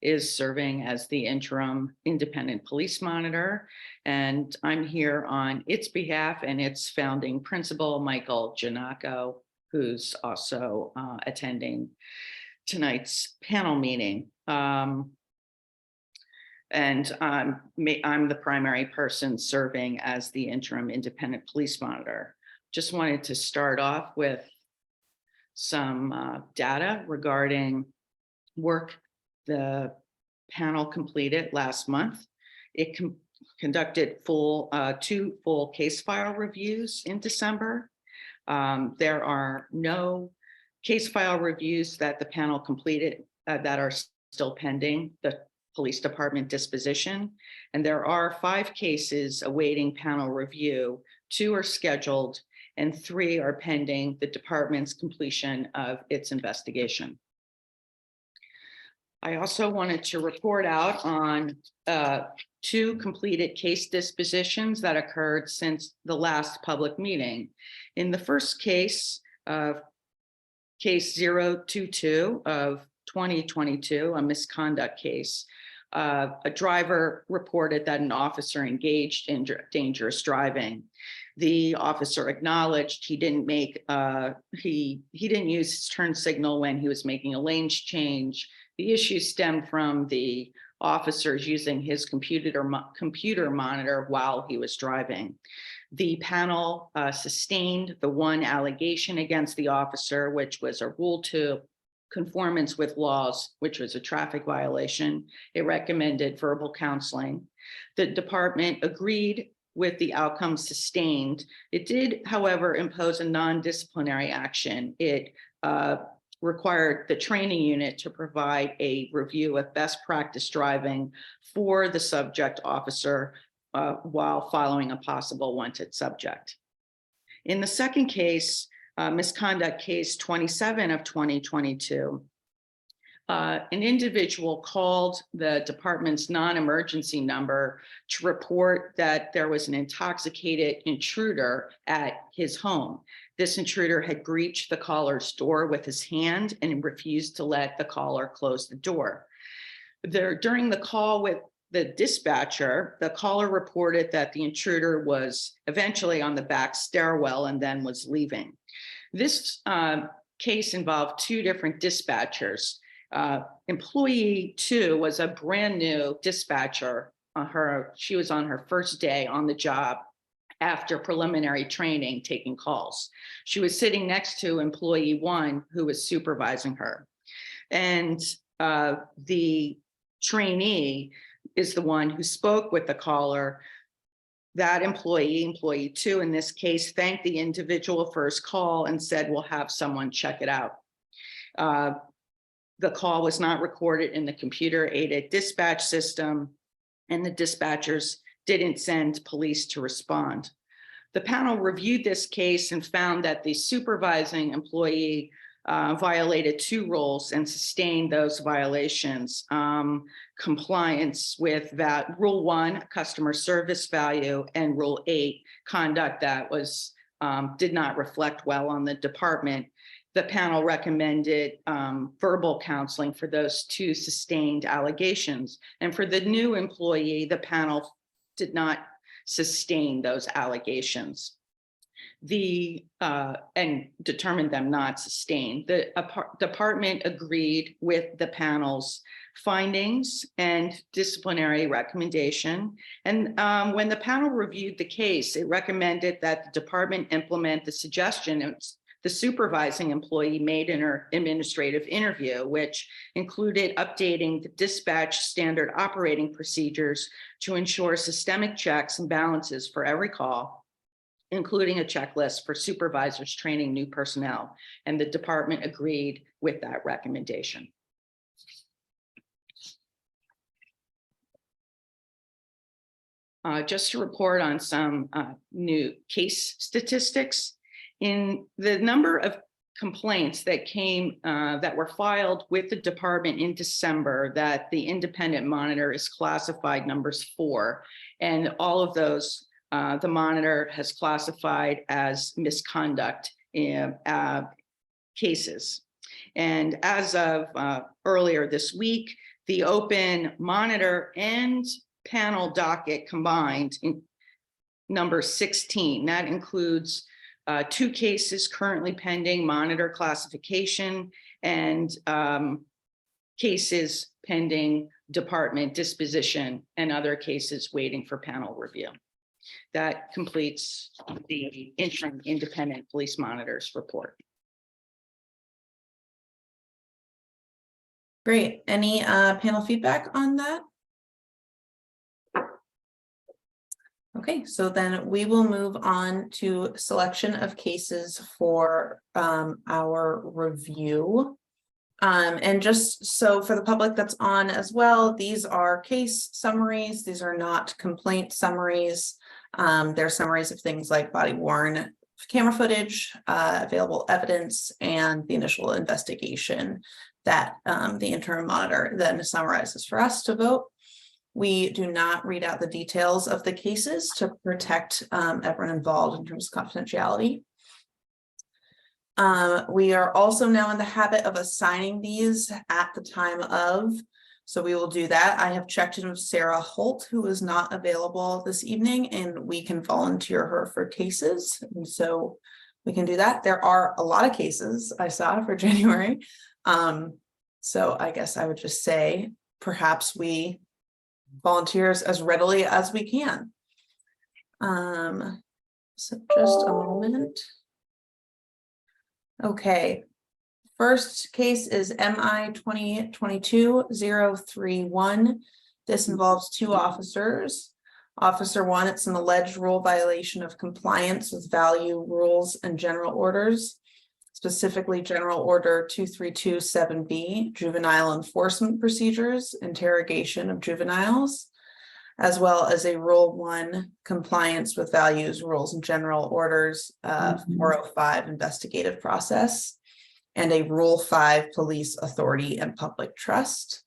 is serving as the interim independent police monitor. And I'm here on its behalf and its founding principal, Michael Giannacco, who's also attending tonight's panel meeting. And I'm the primary person serving as the interim independent police monitor. Just wanted to start off with some data regarding work the panel completed last month. It conducted 2 full case file reviews in December. There are no case file reviews that the panel completed that are still pending the police department disposition. And there are 5 cases awaiting panel review. 2 are scheduled and 3 are pending the department's completion of its investigation. I also wanted to report out on 2 completed case dispositions that occurred since the last public meeting. In the first case, case 022 of 2022, a misconduct case, a driver reported that an officer engaged in dangerous driving. The officer acknowledged he didn't make he didn't use his turn signal when he was making a lane change. The issue stemmed from the officers using his computer monitor while he was driving. The panel sustained the 1 allegation against the officer, which was a Rule 2 conformance with laws, which was a traffic violation. It recommended verbal counseling. The department agreed with the outcome sustained. It did, however, impose a non-disciplinary action. It required the training unit to provide a review of best practice driving for the subject officer while following a possible wanted subject. In the second case, misconduct case 27 of 2022, an individual called the department's non-emergency number to report that there was an intoxicated intruder at his home. This intruder had breached the caller's door with his hand and refused to let the caller close the door. During the call with the dispatcher, the caller reported that the intruder was eventually on the back stairwell and then was leaving. This case involved 2 different dispatchers. Employee 2 was a brand new dispatcher. She was on her first day on the job after preliminary training, taking calls. She was sitting next to employee 1 who was supervising her. And the trainee is the one who spoke with the caller. That employee 2 in this case, thanked the individual for his call and said, we'll have someone check it out. The call was not recorded in the computer-aided dispatch system, and the dispatchers didn't send police to respond. The panel reviewed this case and found that the supervising employee violated 2 rules and sustained those violations. Compliance with that Rule 1, customer service value, and Rule 8, conduct that was did not reflect well on the department. The panel recommended verbal counseling for those 2 sustained allegations. And for the new employee, the panel did not sustain those allegations. And determined them not sustained. The department agreed with the panel's findings and disciplinary recommendation. And when the panel reviewed the case, it recommended that the department implement the suggestion the supervising employee made in her administrative interview, which included updating the dispatch standard operating procedures to ensure systemic checks and balances for every call, including a checklist for supervisors training new personnel. And the department agreed with that recommendation. Just to report on some new case statistics. In the number of complaints that came that were filed with the department in December, that the independent monitor is classified numbers 4, and all of those the monitor has classified as misconduct in cases. And as of earlier this week, the open monitor and panel docket combined in number 16. That includes 2 cases currently pending monitor classification and cases pending department disposition and other cases waiting for panel review. That completes the interim independent police monitors report. Great. Any panel feedback on that? Okay, so then we will move on to selection of cases for our review. And just so for the public that's on as well, these are case summaries. These are not complaint summaries. They're summaries of things like body worn camera footage, available evidence, and the initial investigation that the interim monitor then summarizes for us to vote. We do not read out the details of the cases to protect everyone involved in terms of confidentiality. We are also now in the habit of assigning these at the time of, so we will do that. I have checked in with Sarah Holt, who is not available this evening, and we can volunteer her for cases. And so we can do that. There are a lot of cases I saw for January. So I guess I would just say perhaps we volunteers as readily as we can. So just a moment. Okay, first case is MI 2022-031. This involves 2 officers. Officer 1, it's an alleged rule violation of compliance with value rules and general orders, specifically General Order 2327B, juvenile enforcement procedures, interrogation of juveniles, as well as a Rule 1 compliance with values, rules, and general orders 405 investigative process, and a Rule 5 police authority and public trust.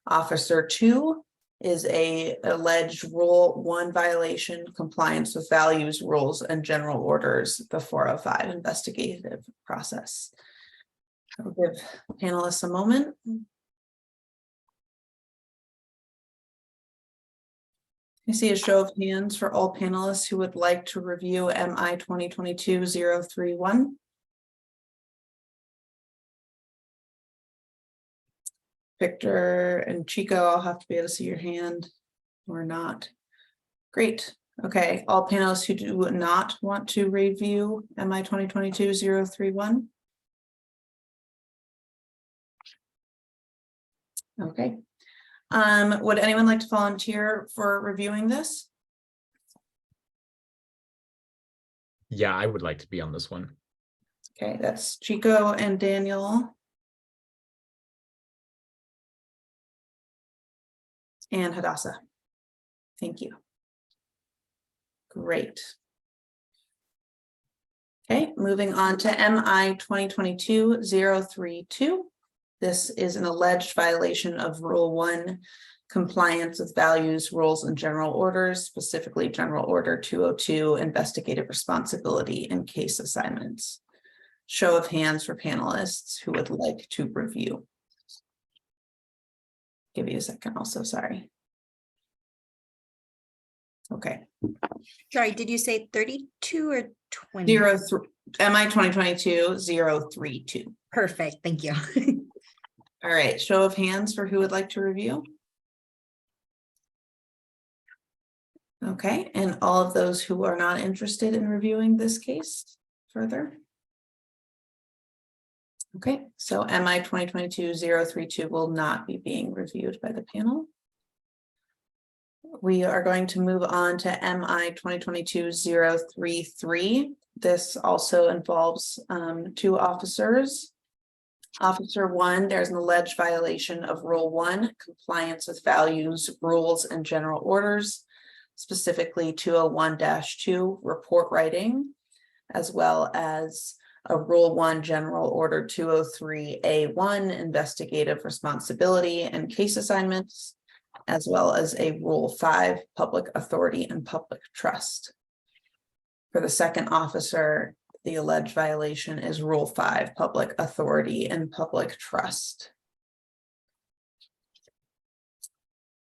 Officer 2 is a alleged Rule 1 violation, compliance with values, rules, and general orders, the 405 investigative process. I'll give panelists a moment. I see a show of hands for all panelists who would like to review MI 2022-031. Victor and Chico, I'll have to be able to see your hand or not. Great. Okay, all panelists who do not want to review MI 2022-031. Okay. Would anyone like to volunteer for reviewing this? Yeah, I would like to be on this one. Okay, that's Chico and Daniel. And Hadassah. Thank you. Great. Okay, moving on to MI 2022-032. This is an alleged violation of Rule 1, compliance with values, rules, and general orders, specifically General Order 202, investigative responsibility and case assignments. Show of hands for panelists who would like to review. Give you a second also, sorry. Okay. Sorry, did you say 32 or 20? MI 2022-032. Perfect, thank you. All right, show of hands for who would like to review. Okay, and all of those who are not interested in reviewing this case further. Okay, so MI 2022-032 will not be being reviewed by the panel. We are going to move on to MI 2022-033. This also involves 2 officers. Officer 1, there's an alleged violation of Rule 1, compliance with values, rules, and general orders, specifically 201-2, report writing, as well as a Rule 1 General Order 203A1, investigative responsibility and case assignments, as well as a Rule 5, public authority and public trust. For the second officer, the alleged violation is Rule 5, public authority and public trust.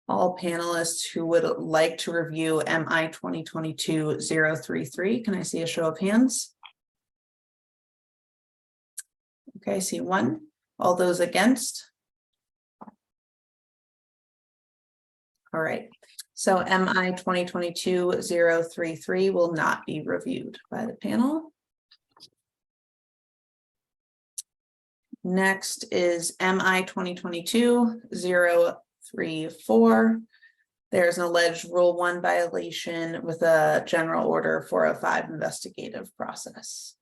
All panelists who would like to review MI 2022-033, can I see a show of hands? Okay, I see 1. All those against? All right, so MI 2022-033 will not be reviewed by the panel. Next is MI 2022-034. There's an alleged Rule 1 violation with a General Order 405 investigative process.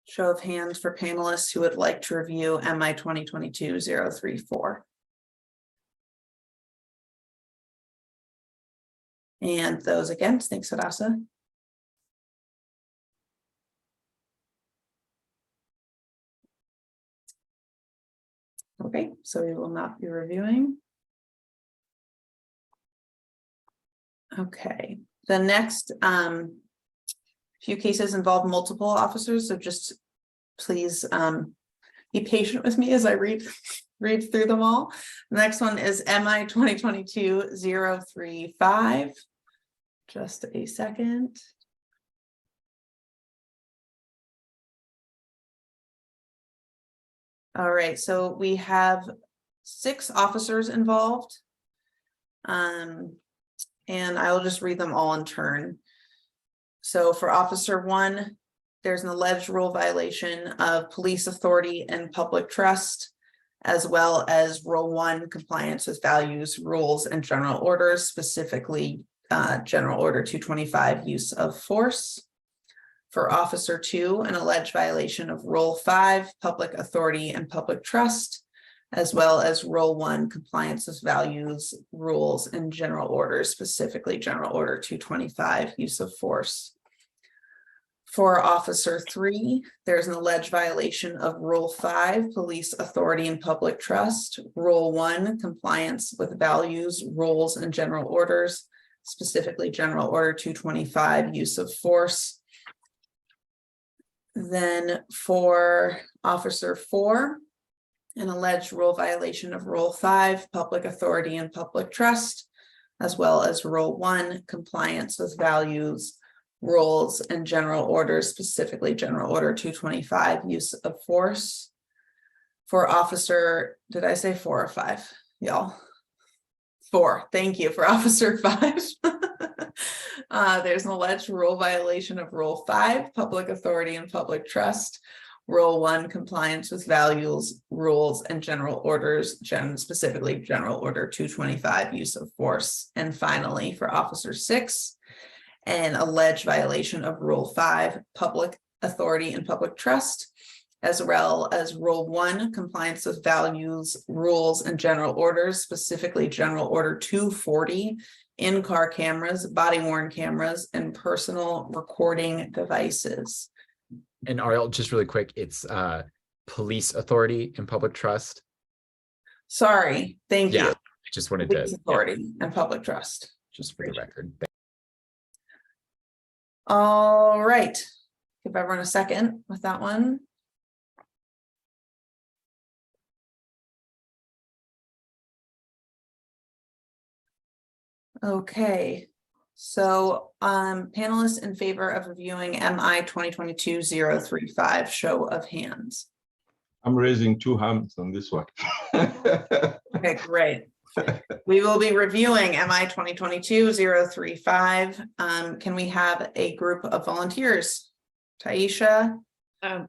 Show of hands for panelists who would like to review MI 2022-034. And those against, thanks, Hadassah. Okay, so we will not be reviewing. Okay, the next few cases involve multiple officers, so just please be patient with me as I read through them all. The next one is MI 2022-035. Just a second. All right, so we have 6 officers involved. And I will just read them all in turn. So for Officer 1, there's an alleged rule violation of police authority and public trust, as well as Rule 1 compliance with values, rules, and general orders, specifically General Order 225 use of force. For Officer 2, an alleged violation of Rule 5 public authority and public trust, as well as Rule 1 compliance with values, rules, and general orders, specifically General Order 225 use of force. For Officer 3, there's an alleged violation of Rule 5 police authority and public trust, Rule 1 compliance with values, rules, and general orders, specifically General Order 225 use of force. Then for Officer 4, an alleged rule violation of Rule 5, public authority and public trust, as well as Rule 1, compliance with values, rules, and general orders, specifically General Order 225, use of force. For officer, did I say 4 or 5, y'all? 4, thank you, for officer 5. There's an alleged rule violation of Rule 5, public authority and public trust. Rule 1, compliance with values, rules, and general orders, specifically General Order 225, use of force. And finally, for officer 6, an alleged violation of Rule 5, public authority and public trust, as well as Rule 1, compliance with values, rules, and general orders, specifically General Order 240, in-car cameras, body-worn cameras, and personal recording devices. And Ariel, just really quick, it's police authority and public trust. Sorry, thank Yeah, you. I just wanted Police to, authority and public trust. just for the record. All right, give everyone a second with that one. Okay, so panelists in favor of reviewing MI 2022-035, show of hands. I'm raising 2 hands on this one. Okay, great. We will be reviewing MI 2022-035. Can we have a group of volunteers? Taisha? I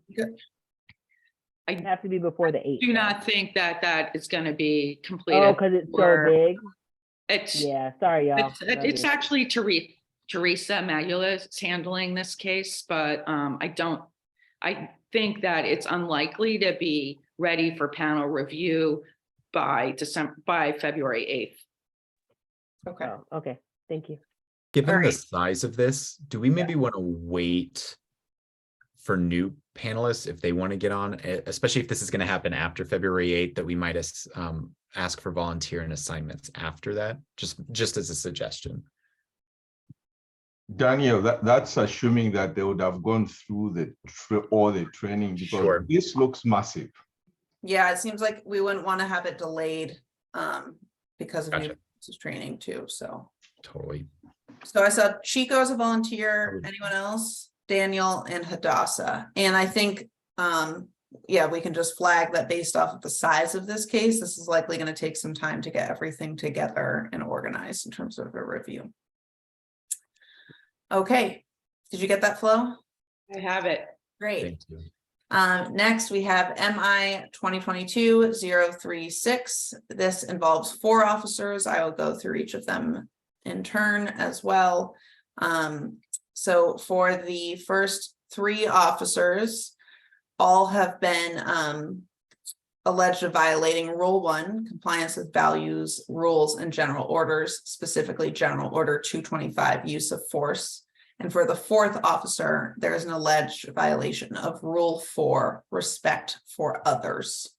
It have to be before the 8th. do not think that that is going to be Oh, completed. because it's so or- big. It's, Yeah, sorry, y'all. it's actually Teresa Magula is handling this case, but I think that it's unlikely to be ready for panel review by February 8th. Okay. Oh, okay, thank you. Given the Alright. size of this, do we maybe want to wait for new panelists if they want to get on, especially if this is going to happen after February 8th, that we might ask for volunteer and assignments after that, just as a suggestion. Daniel, that's assuming that they would have gone through all the training, because Sure. this looks massive. Yeah, it seems like we wouldn't want to have it delayed because of Gotcha. new training too, so. Totally. So I saw Chico as a volunteer, would- anyone else? Daniel and Hadassah. And I think, yeah, we can just flag that based off of the size of this case, this is likely going to take some time to get everything together and organized in terms of a review. Okay, did you get that, Flo? I have it. Great. Thank you. Next, we have MI 2022-036. This involves 4 officers. I will go through each of them in turn as well. So for the first 3 officers, all have been alleged of violating Rule 1, compliance with values, rules, and general orders, specifically General Order 225, use of force. And for the 4th officer, there is an alleged violation of Rule 4, respect for others.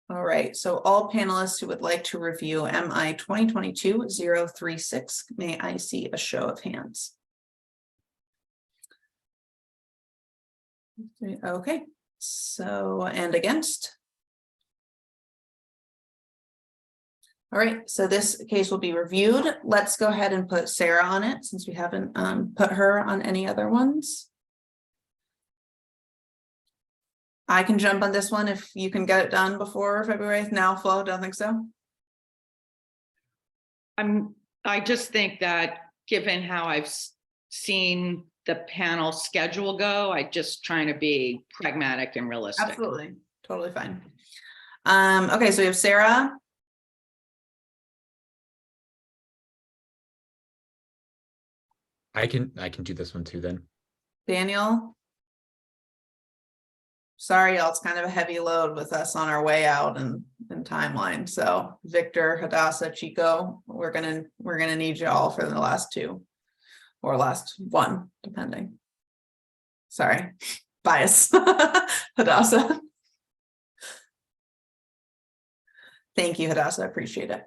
All right, so all panelists who would like to review MI 2022-036, may I see a show of hands? Okay, so, and against? All right, so this case will be reviewed. Let's go ahead and put Sarah on it since we haven't put her on any other ones. I can jump on this one if you can get it done before February 8th. Now, Flo, don't think so? I just think that given how I've seen the panel schedule go, I just trying to be pragmatic and realistic. Absolutely, totally fine. Okay, so we have Sarah. I can do this one too then. Daniel. Sorry, y'all, it's kind of a heavy load with us on our way out and timeline. So Victor, Hadassah, Chico, we're gonna need you all for the last 2 or last 1, depending. Sorry, bias. Hadassah. Thank you, Hadassah. I appreciate it.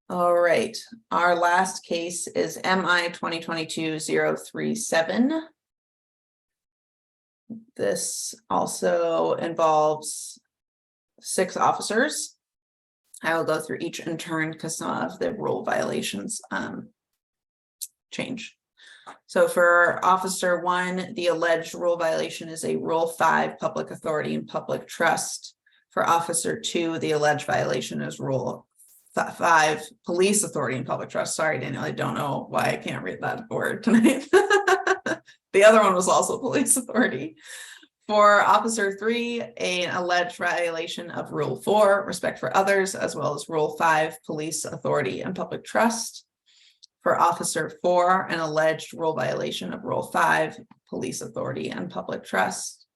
All right, our last case is MI 2022-037. This also involves 6 officers. I will go through each in turn because some of the rule violations change. So for Officer 1, the alleged rule violation is a Rule 5 public authority and public trust. For Officer 2, the alleged violation is Rule 5 police authority and public trust. Sorry, Daniel, I don't know why I can't read that word tonight. The other one was also police authority. For Officer 3, an alleged violation of Rule 4, respect for others, as well as Rule 5, police authority and public trust. For Officer 4, an alleged rule violation of Rule 5, police authority and public trust.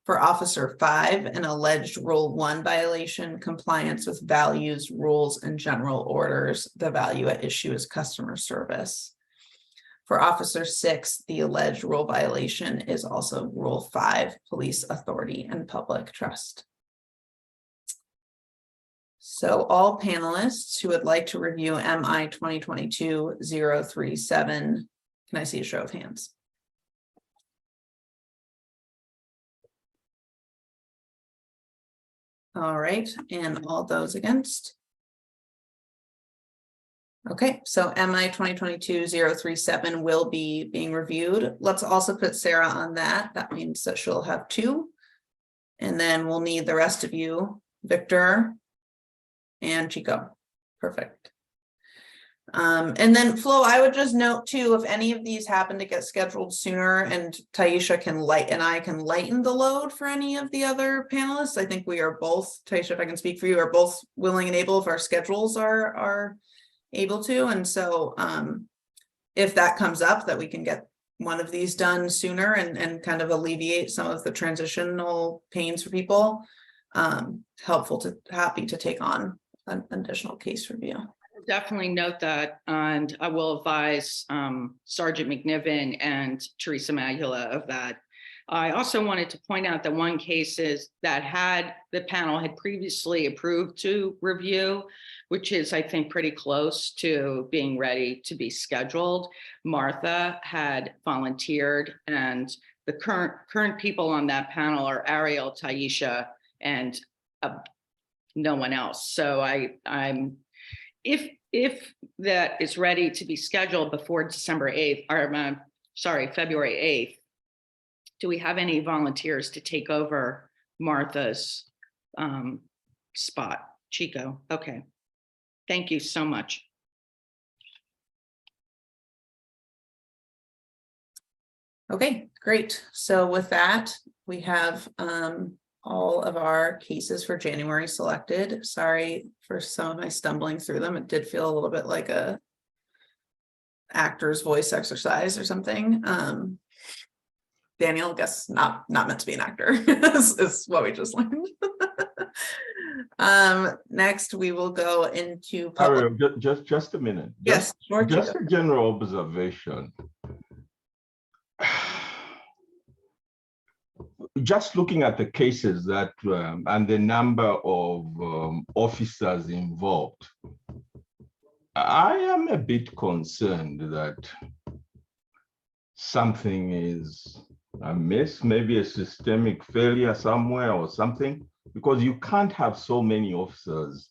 For Officer 5, an alleged Rule 1 violation, compliance with values, rules, and general orders. The value at issue is customer service. For Officer 6, the alleged rule violation is also Rule 5, police authority and public trust. So all panelists who would like to review MI 2022-037, can I see a show of hands? All right, and all those against? Okay, so MI 2022-037 will be being reviewed. Let's also put Sarah on that. That means that she'll have 2. And then we'll need the rest of you, Victor and Chico. Perfect. And then Flo, I would just note too, if any of these happen to get scheduled sooner and Taisha I can lighten the load for any of the other panelists. I think we are both, Taisha, if I can speak for you, are both willing and able if our schedules are able to. And so if that comes up, that we can get one of these done sooner and kind of alleviate some of the transitional pains for people, happy to take on an additional case review. Definitely note that, and I will advise Sergeant McNiven and Teresa Magula of that. I also wanted to point out that one case is that the panel had previously approved to review, which is, I think, pretty close to being ready to be scheduled. Martha had volunteered, and the current people on that panel are Ariel, Taisha, and no one else. So I'm if that is ready to be scheduled before December 8th, or February 8th, do we have any volunteers to take over Martha's spot? Chico, okay. Thank you so much. Okay, great. So with that, we have all of our cases for January selected. Sorry for some of my stumbling through them. It did feel a little bit like a actor's voice exercise or something. Daniel, guess not meant to be an actor is what we just learned. Next we will go into public. Just a minute. Yes, sure. Just a general observation. Just looking at the cases that and the number of officers involved, I am a bit concerned that something is amiss, maybe a systemic failure somewhere or something, because you can't have so many officers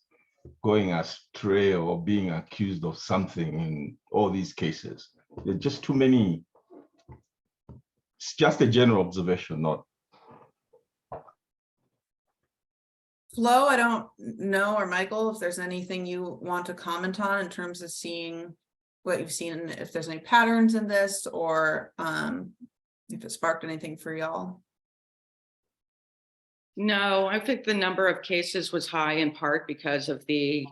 going astray or being accused of something in all these cases. There are just too many. It's just a general observation, not. Flo, I don't know, or Michael, if there's anything you want to comment on in terms of seeing what you've seen, if there's any patterns in this, or if it sparked anything for y'all. No, I think the number of cases was high in part because of there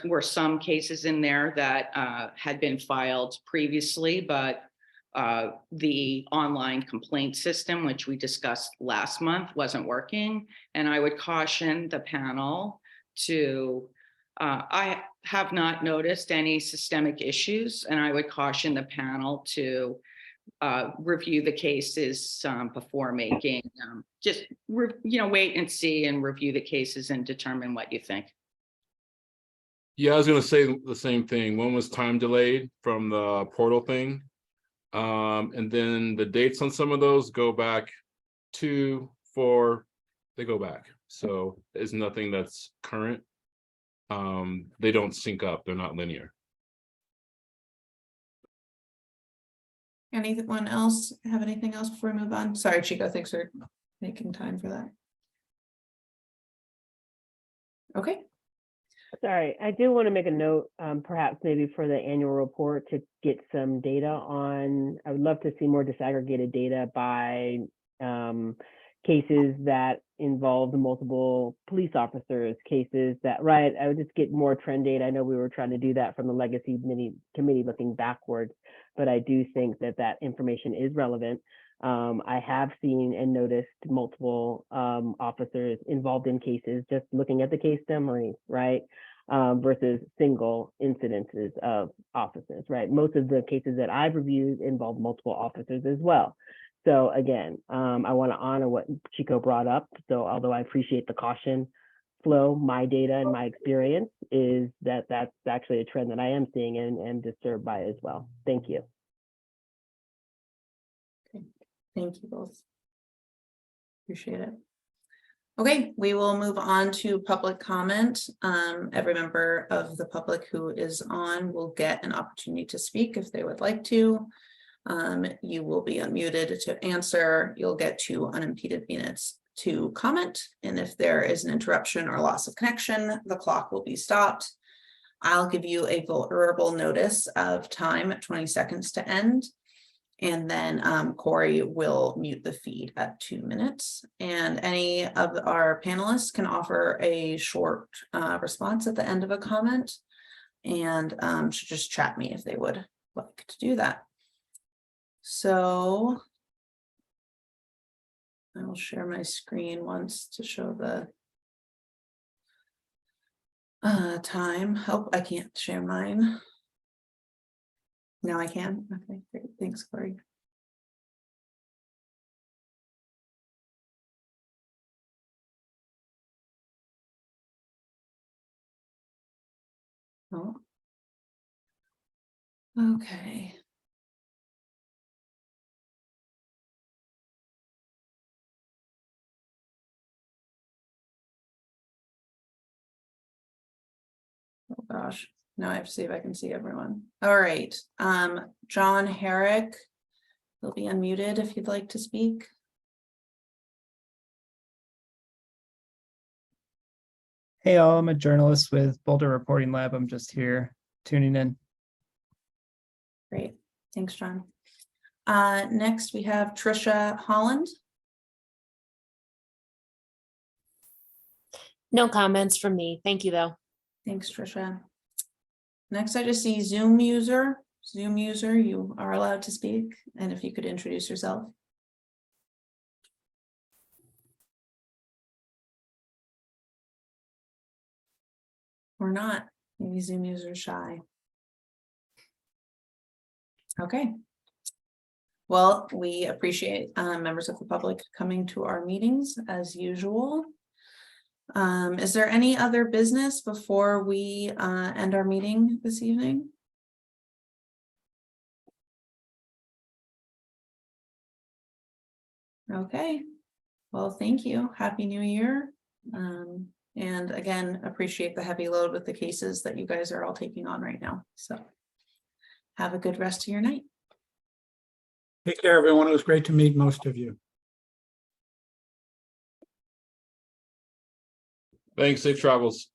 were some cases in there that had been filed previously, but the online complaint system, which we discussed last month, wasn't working. And I would caution the panel to, I have not noticed any systemic issues, and I would caution the panel to review the cases before making, wait and see and review the cases and determine what you think. Yeah, I was going to say the same thing. One was time delayed from the portal thing. And then the dates on some of those go back 2, 4, they go back. So there's nothing that's current. They don't sync up. They're not linear. Anyone else have anything else before we move on? Sorry, Chico, thanks for making time for that. Okay. Sorry, I do want to make a note, perhaps maybe for the annual report to get some data on, I would love to see more disaggregated data by cases that involve multiple police officers, cases that, right, I would just get more trend data. I know we were trying to do that from the legacy committee looking backwards, but I do think that that information is relevant. I have seen and noticed multiple officers involved in cases, just looking at the case summaries, right? Versus single incidences of officers, right? Most of the cases that I've reviewed involve multiple officers as well. So again, I want to honor what Chico brought up. So although I appreciate the caution flow, my data and my experience is that that's actually a trend that I am seeing and disturbed by as well. Thank you. Okay. Thank you both. Appreciate it. Okay, we will move on to public comment. Every member of the public who is on will get an opportunity to speak if they would like to. You will be unmuted to answer. You'll get 2 unimpeded minutes to comment. And if there is an interruption or loss of connection, the clock will be stopped. I'll give you a verbal notice of time at 20 seconds to end. And then Corey will mute the feed at 2 minutes. And any of our panelists can offer a short response at the end of a comment. And should just chat me if they would like to do that. So I will share my screen once to show the time. Oh, I can't share mine. Now I can. Okay, great. Thanks, Corey. Oh. Okay. Oh gosh, now I have to see if I can see everyone. All right, John Herrick will be unmuted if you'd like to speak. Hey all, I'm a journalist with Boulder Reporting Lab. I'm just here tuning in. Great, thanks, John. Next we have Trisha Holland. No comments from me. Thank you, though. Thanks, Trisha. Next, I just see Zoom user. Zoom user, you are allowed to speak. And if you could introduce yourself. Or not, maybe Zoom user is shy. Okay. Well, we appreciate members of the public coming to our meetings as usual. Is there any other business before we end our meeting this evening? Okay, well, thank you. Happy New Year. And again, appreciate the heavy load with the cases that you guys are all taking on right now. So have a good rest of your night. Take care, everyone. It was great to meet most of you. Thanks, safe travels.